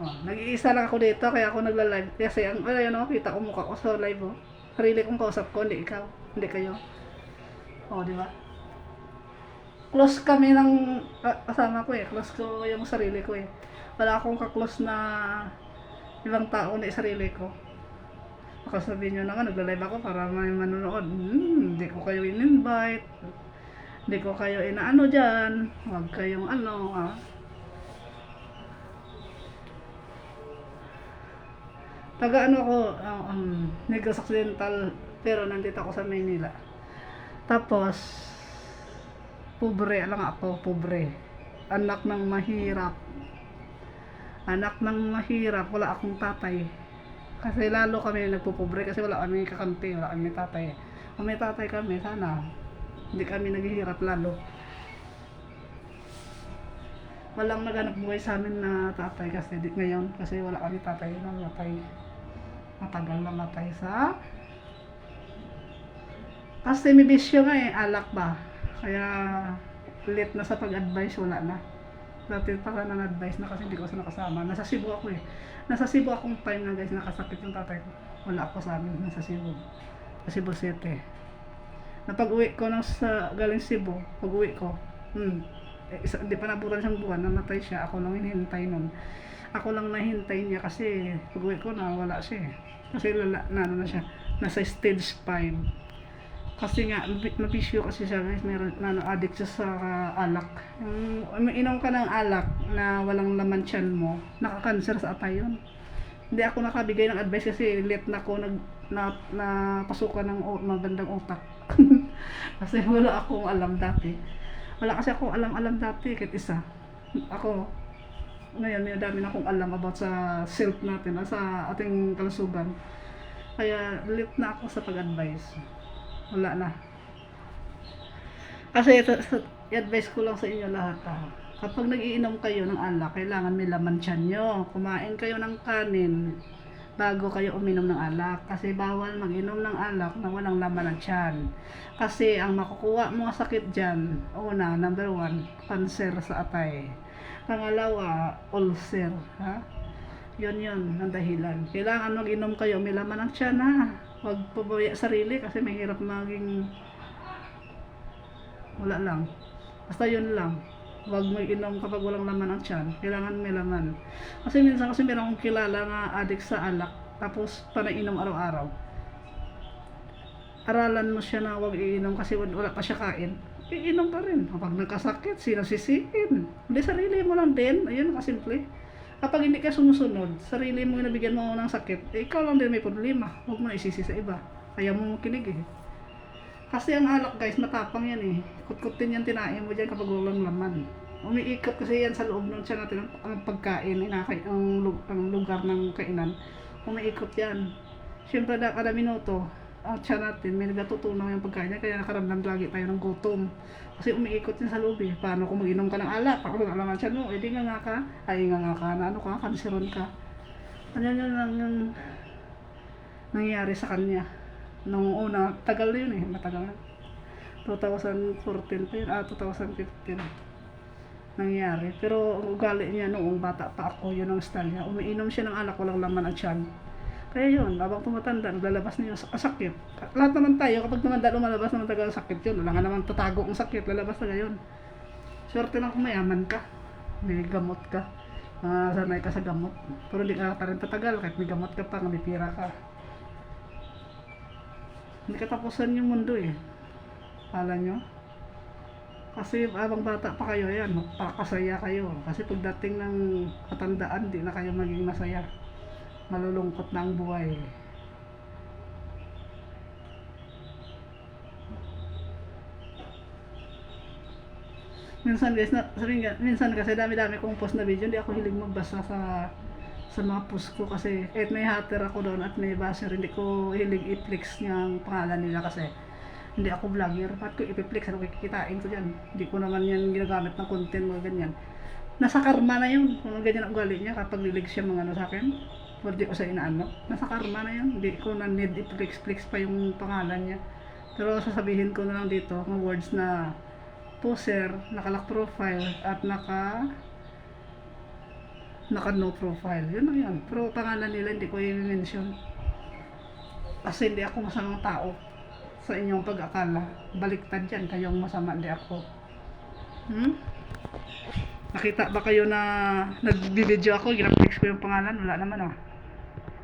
Oh, nag-iisa lang ako dito kaya ako nagla-live. Kasi ang ayun oh, kita ko mukha ko sa live oh. Sarili kong kausap ko, hindi ikaw, hindi kayo. Oh, di ba? Close kami ng kasama ko eh. Close ko yung sarili ko eh. Wala akong ka-close na ibang tao na sarili ko. Baka sabihin nyo naman, nagla-live ako para may manonood. Hindi ko kayo in-invite. Hindi ko kayo inaano dyan. Huwag kayong ano ha. Taga ano ako, Negros Occidental, pero nandito ako sa Maynila. Tapos, pobre lang ako, pobre. Anak ng mahirap. Anak ng mahirap, wala akong tatay. Kasi lalo kami nagpupobre kasi wala kami kakampi, wala kami tatay. Kung may tatay kami, sana hindi kami naghihirap lalo. Walang naghanap buhay sa amin na tatay kasi ngayon kasi wala kami tatay na matay. Matagal na matay sa kasi may bisyo nga eh, alak ba? Kaya late na sa pag-advise, wala na. Dati pa ka na-advise na kasi hindi ko sa nakasama. Nasa Cebu ako eh. Nasa Cebu akong time na guys, nakasakit yung tatay ko. Wala ako sa amin, nasa Cebu. Sa Cebu City. Napag-uwi ko sa galing Cebu, pag-uwi ko, hindi pa naburan siyang buwan, namatay siya. Ako lang hinihintay nun. Ako lang nahintay niya kasi pag-uwi ko na wala siya eh. Kasi ano na siya, nasa stage 5. Kasi nga, mabisyo kasi siya guys, meron addict siya sa alak. Inom ka ng alak na walang laman tiyan mo, nakakanser sa atay yun. Hindi ako nakabigay ng advice kasi late na ako napasukan ng magandang utak. Kasi wala akong alam dati. Wala kasi akong alam dati kahit isa. Ako, ngayon may dami na akong alam about sa self natin, sa ating kalusugan. Kaya late na ako sa pag-advise. Wala na. Kasi i-advise ko lang sa inyo lahat ha. Kapag nag-iinom kayo ng alak, kailangan may laman tiyan nyo. Kumain kayo ng kanin bago kayo uminom ng alak. Kasi bawal mag-inom ng alak na walang laman ng tiyan. Kasi ang makukuha mga sakit dyan, una, number 1, cancer sa atay. Pangalawa, ulcer. Ha? Yun, ang dahilan. Kailangan mag-inom kayo, may laman ng tiyan ha. Huwag pabaya sarili kasi mahirap maging wala lang. Basta yun lang. Huwag mag-inom kapag walang laman ang tiyan. Kailangan may laman. Kasi minsan kasi meron akong kilala nga addict sa alak tapos panainom araw-araw. Aralan mo siya na huwag iinom kasi wala pa siya kain. Iinom pa rin. Kapag nagkasakit, sino sisihin? Hindi, sarili mo lang din. Ayun, kasimple. Kapag hindi ka sumusunod, sarili mo yung nabigyan mo ng sakit, ikaw lang din may problema. Huwag mo na isisi sa iba. Kaya mo kinig eh. Kasi ang alak guys, matapang yan eh. Kutkutin yan, tinain mo dyan kapag walang laman. Umiikot kasi yan sa loob ng tiyan natin ang pagkain, ang lugar ng kainan. Umiikot yan. Siyempre kada minuto, ang tiyan natin, may nagatutunaw yung pagkain niya, kaya nakaramdam lagi tayo ng gutom. Kasi umiikot yan sa loob eh. Paano kung mag-inom ka ng alak? Kapag alaman siya, no, edi nga ka. Ay nga ka, na ano ka, kanseron ka. Ano yun lang nangyari sa kanya. Nung una, tagal na yun eh, matagal na. 2014 pa yun, 2015 nangyari. Pero ang ugali niya noong bata pa ako, yun ang style niya. Umiinom siya ng alak, walang laman ang tiyan. Kaya yun, habang tumatanda, naglalabas na yung sakit. Lahat naman tayo, kapag tumanda, lumalabas naman tagal ang sakit yun. Wala nga naman tatago ang sakit, lalabas na ngayon. Swerte lang kung mayaman ka, may gamot ka, sanay ka sa gamot. Pero hindi ka rin tatagal, kahit may gamot ka pa, may pira ka. Hindi katapusan yung mundo eh. Kala nyo? Kasi habang bata pa kayo, yan, magpakasaya kayo. Kasi pagdating ng katandaan, di na kayo maging masaya. Malulungkot na ang buhay. Minsan guys, minsan kasi dami-dami kong post na video, hindi ako hilig magbasa sa mga post ko kasi kahit may hater ako doon at may basher, hindi ko hilig i-flex yung pangalan nila kasi hindi ako vlogger. Ba't ko i-flex? Ano kikitain ko dyan? Hindi ko naman yan ginagamit ng content mo ganyan. Nasa karma na yun. Kung ganyan ang ugali niya kapag nilig siya mga ano sa akin, hindi ko sa inaano. Nasa karma na yun. Hindi ko na need i-flex pa yung pangalan niya. Pero sasabihin ko na lang dito mga words na poser, naka-lock profile at naka no profile. Yun lang yan. Pero pangalan nila hindi ko i-mention. Kasi hindi ako masamang tao sa inyong pag-akala. Baliktad yan, kayong masama, hindi ako. Nakita ba kayo na nag-video ako, ginapix ko yung pangalan? Wala naman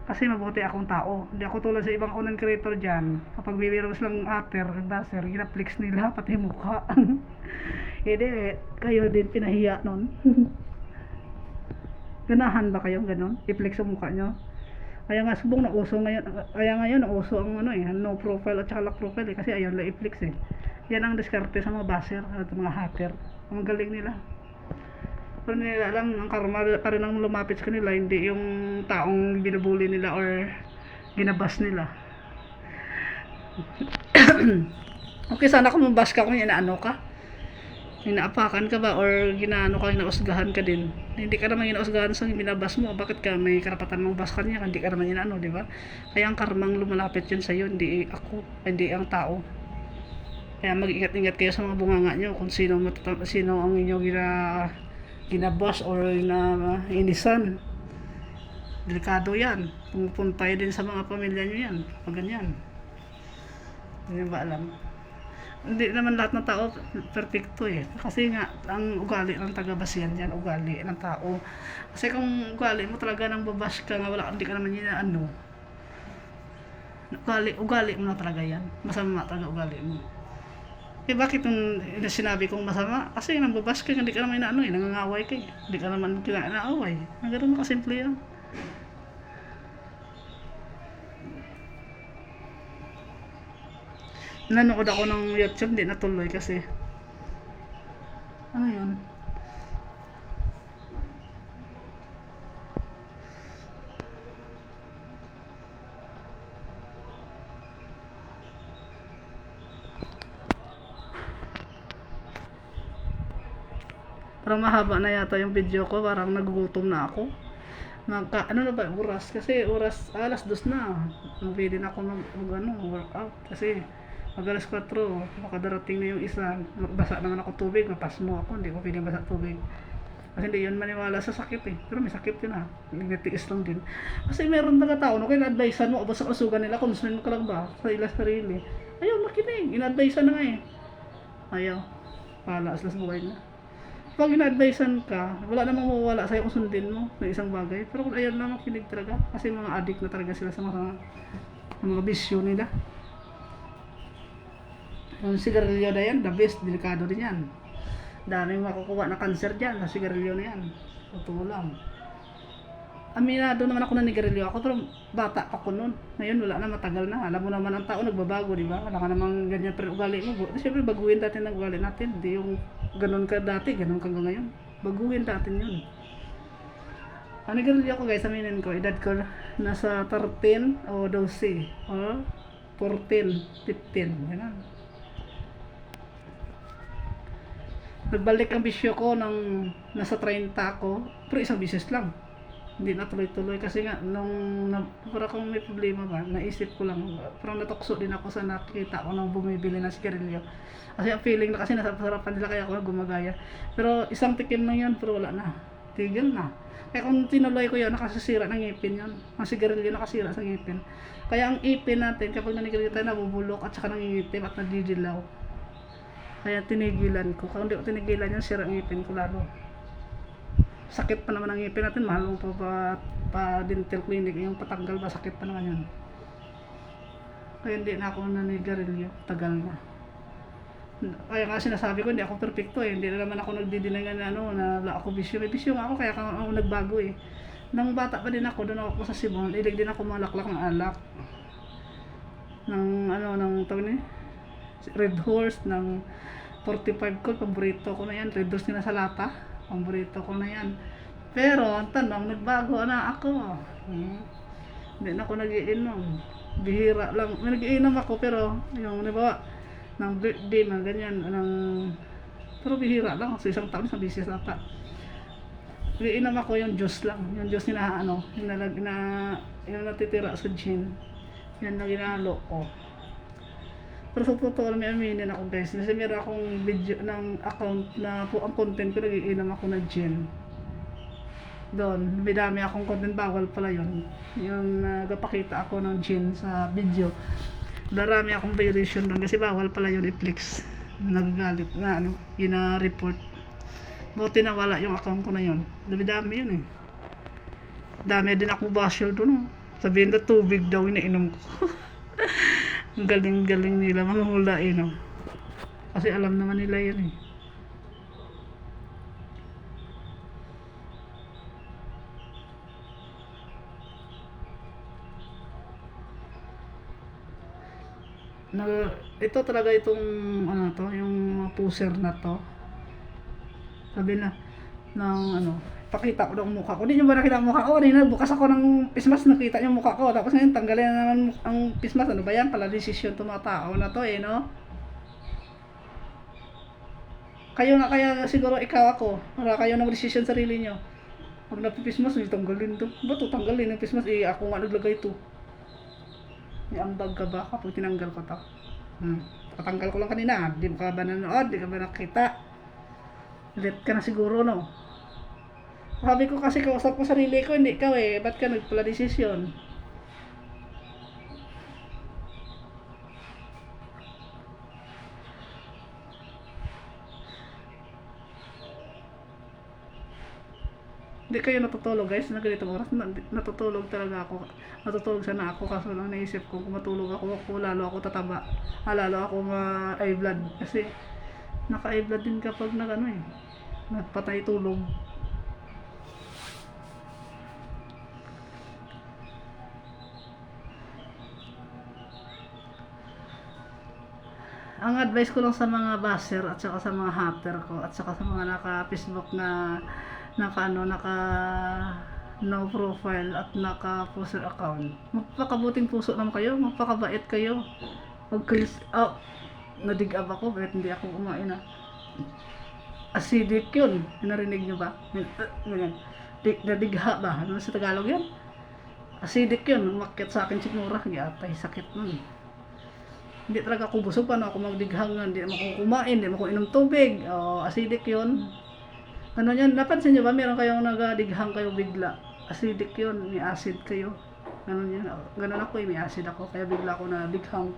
Kasi mabuti akong tao. Hindi ako tulad sa ibang content creator dyan. Kapag bibiro silang hater, baser, ginaplex nila pati mukha. Hindi, kayo din pinahiya nun. Ganahan ba kayo ganon? I-flex ang mukha nyo? Kaya nga subong na uso ngayon. Kaya ngayon nauso ang no profile at saka lock profile kasi ayaw lang i-flex Yan ang diskarte sa mga baser at mga hater. Ang galing nila. Pero nila alam, ang karma pa rin ang lumapit sa kanila, hindi yung taong binubuli nila or ginabas nila. Okay, sana kung mabas ka kung inaano ka. Inaapakan ka ba or ginaano ka, inausgahan ka din. Hindi ka naman inausgahan sa binabas mo. Bakit ka may karapatan mong bas kanya? Hindi ka naman inaano, di ba? Kaya ang karmang lumalapit yun sa'yo, hindi ako, hindi ang tao. Kaya mag-ingat-ingat kayo sa mga bunganga nyo kung sino ang inyong ginabas or inisan. Delikado yan. Pumupuntay din sa mga pamilya nyo yan. Pag ganyan. Hindi ba alam? Hindi naman lahat ng tao perfecto Kasi nga, ang ugali ng taga-basihan yan, ugali ng tao. Kasi kung ugali mo talaga nang babash ka nga, hindi ka naman yun ugali mo na talaga yan. Masama talaga ugali mo. Bakit yung sinabi kong masama? Kasi nang babash ka, hindi ka naman nangangaway ka Hindi ka naman kinaaway. Ganun mo kasimple yan. Nanood ako ng YouTube, hindi natuloy kasi ano yun? Parang mahaba na yata yung video ko, parang nagugutom na ako. Ano na ba oras? Kasi alas 2 na. Pwede na ako workout kasi alas 4, makadarating na yung isa. Basa naman ako tubig, mapasmo ako, hindi ko pwedeng basa tubig. Kasi hindi yun maniwala sa sakit Pero may sakit yun nagtitiis lang din. Kasi meron na tao, kaya na-advisean mo, sa kasugan nila, konsumin mo ka lang ba sa ilas sarili. Ayaw, makinig, ina-advisean na nga Ayaw, pala, aslas buhay na. Pag ina-advisean ka, wala namang mawawala sa'yo kung sundin mo ng isang bagay. Pero kung ayaw na makinig talaga, kasi mga addict na talaga sila sa mga bisyo nila. Yung sigarilyo na yan, the best, delikado din yan. Daming makukuha na cancer dyan sa sigarilyo na yan. Totoo lang. Aminado naman ako na nigarilyo ako, pero bata ako noon. Ngayon wala na, matagal na. Alam mo naman ang tao nagbabago, di ba? Wala ka namang ganyan pero ugali mo. Siyempre baguhin natin ang ugali natin. Hindi yung ganun ka dati, ganun ka ngayon. Baguhin natin yun. Ang nigarilyo ako guys, aminin ko, edad ko nasa 13 o 12 o 14, 15, ganun. Nagbalik ang bisyo ko nang nasa 30 ako, pero isang bisis lang. Hindi na tuloy-tuloy kasi nga para kung may problema ba, naisip ko lang, parang natukso din ako sa nakita ko nang bumibili ng sigarilyo. Kasi ang feeling na kasi nasa sarapan nila kaya ako gumagaya. Pero isang tikim lang yun, pero wala na. Tigil na. Kaya kung tinuloy ko yun, nakasisira ng ngipin yun. Ang sigarilyo nakasira sa ngipin. Kaya ang ipin natin, kapag nanigarilyo tayo, nabubulok at saka nangingitim at nadidilaw. Kaya tinigilan ko. Kung hindi ko tinigilan yun, sira ang ngipin ko lalo. Sakit pa naman ang ngipin natin. Mahal mo pa dental clinic. Yung patanggal ba, sakit pa naman yun. Kaya hindi na ako nanigarilyo. Tagal na. Kaya nga sinasabi ko, hindi ako perfecto Hindi na naman ako nagdidinay na wala ako bisyo. May bisyo nga ako, kaya ako nagbago Nang bata pa din ako, doon ako sa Cebu. Ilig din ako malaklak ng alak. Ng tawag niya? Red Horse ng 45 ko, paborito ko na yan. Red Horse nila sa lata, paborito ko na yan. Pero ang tanong, nagbago na ako. Hindi na ako nag-iinom. Bihira lang. May nag-iinom ako pero yung nabawa ng birthday na ganyan pero bihira lang. Sa isang taon, isang bisis nata. Nag-iinom ako yung juice lang. Yung juice yung natitira sa gin. Yan na ginalo ko. Pero sa totoo lang, may aminin ako guys. Kasi meron akong video ng account na po ang content ko, nagiinom ako ng gin. Doon, may dami akong content, bawal pala yun. Yung nagpakita ako ng gin sa video. Darami akong violation doon kasi bawal pala yun i-flex. Nagagalit na ano, yun na report. Buti na wala yung account ko na yun. Dami-dami yun eh. Dami din akong basher doon. Sabihin na tubig daw inainom ko. Ang galing-galing nila manghulain, no? Kasi alam naman nila yan eh. Ito talaga itong ano to, yung poser na to. Sabi na ng ano, pakita ko ng mukha ko. Hindi nyo ba nakita ang mukha ko? Kanina bukas ako ng pismas, nakita nyo yung mukha ko. Tapos ngayon tanggalin na naman ang pismas. Ano ba yan? Pala desisyon itong mga tao na to eh, no? Kayo na kaya siguro ikaw ako. Wala kayo ng desisyon sarili nyo. Pag napipismas, tanggalin to. Ba't to tanggalin ng pismas? Eh, ako nga naglagay to. May ambag ka ba kapag tinanggal ko to? Patanggal ko lang kanina. Di ka ba nanood? Di ka ba nakita? Late ka na siguro, no? Sabi ko kasi kausap ko sarili ko, hindi ikaw eh. Ba't ka nagpala desisyon? Hindi kayo natutulog guys, na ganito oras. Natutulog talaga ako. Natutulog sana ako kaso lang naisip ko kung matulog ako lalo ako tataba. Lalo ako ma-eye blood. Kasi naka-eye blood din kapag nag-ano eh. Nagpatay tulog. Ang advice ko lang sa mga basher at saka sa mga hater ko at saka sa mga naka-Facebook na naka no profile at naka poster account. Magpakabuting puso naman kayo, magpakabait kayo. Huwag kayo, nadig-up ako, bakit hindi ako kumain na. Acidic yun, narinig nyo ba? Nadigha ba? Ano sa Tagalog yan? Acidic yun, umakyat sa akin sigmura, yatay, sakit nun. Hindi talaga ako busog, paano ako magdighang, hindi naman ako kumain, hindi naman ako inom tubig, acidic yun. Ano yan, napansin nyo ba, meron kayong nagadighang kayo bigla, acidic yun, may acid kayo. Ganun yan, ganun ako may acid ako, kaya bigla ako nadighang.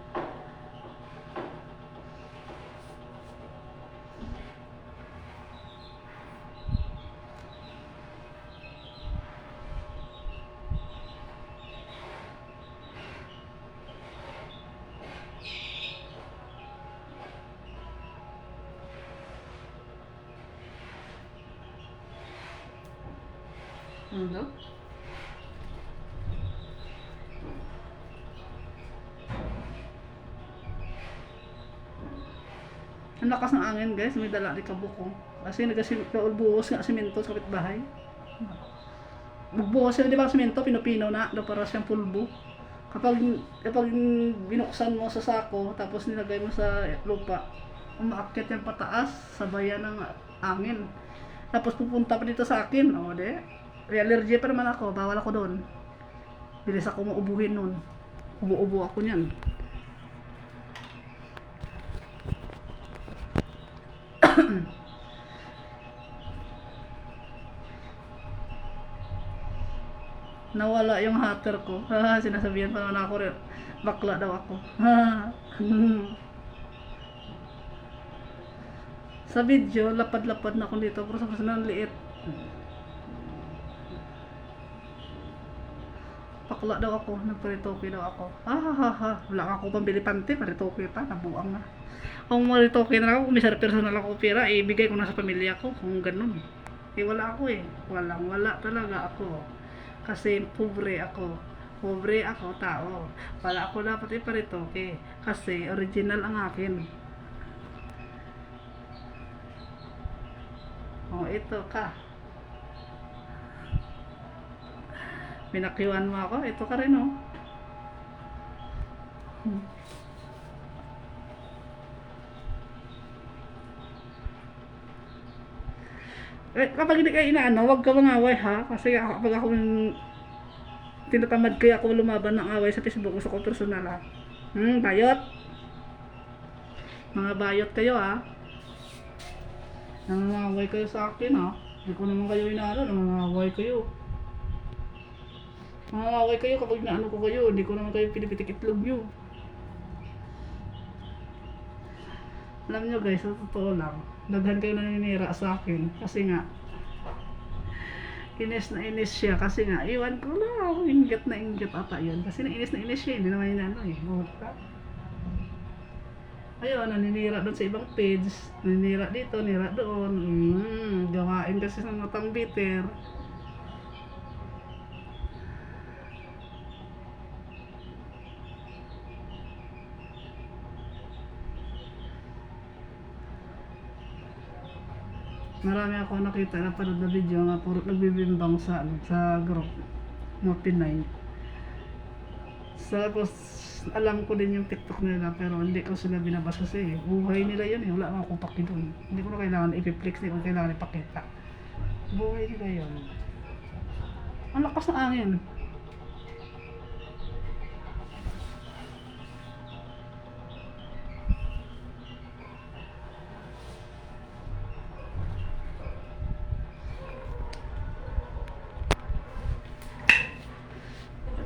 Ano? Ang lakas ng angin guys, may dala rin kabukong. Kasi nagbuhos nga simento sa kapitbahay. Magbuhos yun, di ba simento, pinupino na para siyang pulbo. Kapag binuksan mo sa sako, tapos nilagay mo sa lupa, umaakyat yan pataas, sabayan ng angin. Tapos pupunta pa dito sa akin, may allergy pa naman ako, bawal ako doon. Bilis ako maubuhin nun. Ubo-ubo ako niyan. Nawala yung hater ko. Sinasabihan pa naman ako, bakla daw ako. Sa video, lapad-lapad na ako dito, pero sa personal liit. Bakla daw ako, nagparitoke daw ako. Wala ako pambili pante, paritoke pa, nabuang na. Kung maritoke na ako, kung may personal ako pera, ibigay ko na sa pamilya ko, kung ganun. Wala ako eh. Wala talaga ako. Kasi pobre ako. Pobre ako, tao. Wala ako dapat iparitoke. Kasi original ang akin. Ito ka. Pinakiwan mo ako, ito ka rin kapag hindi kayo inaano, huwag ka mangaway ha. Kasi kapag ako tinatamad kaya ako lumaban ng away sa Facebook, gusto ko personal ha. Bayot. Mga bayot kayo ha. Nangangaway kayo sa akin ha. Hindi ko naman kayo inaano, nangangaway kayo. Nangangaway kayo kapag naano ko kayo, hindi ko naman kayo pinipitik itlog nyo. Alam nyo guys, sa totoo lang, daghan kayo naninira sa akin. Kasi nga, inis na inis siya. Kasi nga, iwan ko lang, inggit na inggit ata yun. Kasi na inis siya, hindi naman yun ano eh. Ayun, naninira doon sa ibang page. Naninira dito, nira doon. Gawain kasi sa matang bitter. Marami ako nakita na panood na video nga puro nagbibimbang sa group no Pinay. Tapos alam ko din yung TikTok nila pero hindi ko sila binabasa kasi buhay nila yun eh. Wala akong paki doon. Hindi ko na kailangan ipiplex, hindi ko kailangan ipakita. Buhay nila yun. Ang lakas ng angin.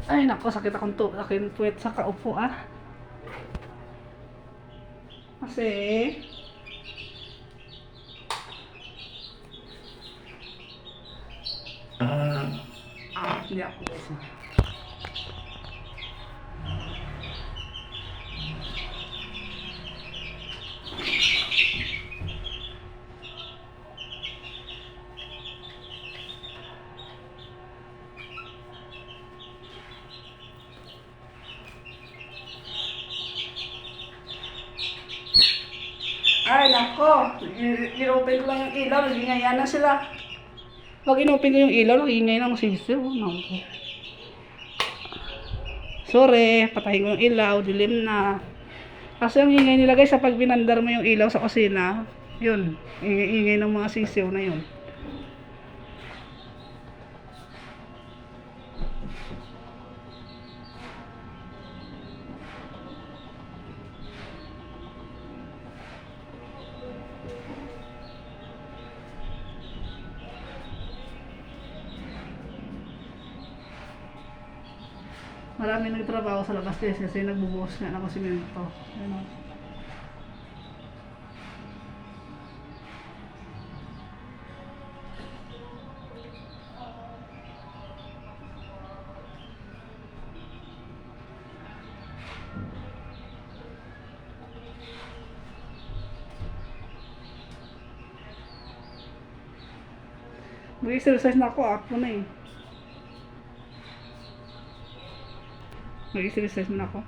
Ay nako, sakit akong aking puwet sa kaupo ah. Kasi hindi ako guys. Ay nako, i-open ko lang yung ilaw, nagingaya na sila. Pag in-open ko yung ilaw, nagingay na ang sisiw. Nako. Sorry, patayin ko yung ilaw, dilim na. Kasi ang ingay nila guys, sa pag binandar mo yung ilaw sa kusina, yun, ingay ng mga sisiw na yun. Marami nagtrabaho sa labas guys kasi nagbubuhos nga ng simento. Ayun o. Mag-exercise na ako, ako na eh. Mag-exercise na ako.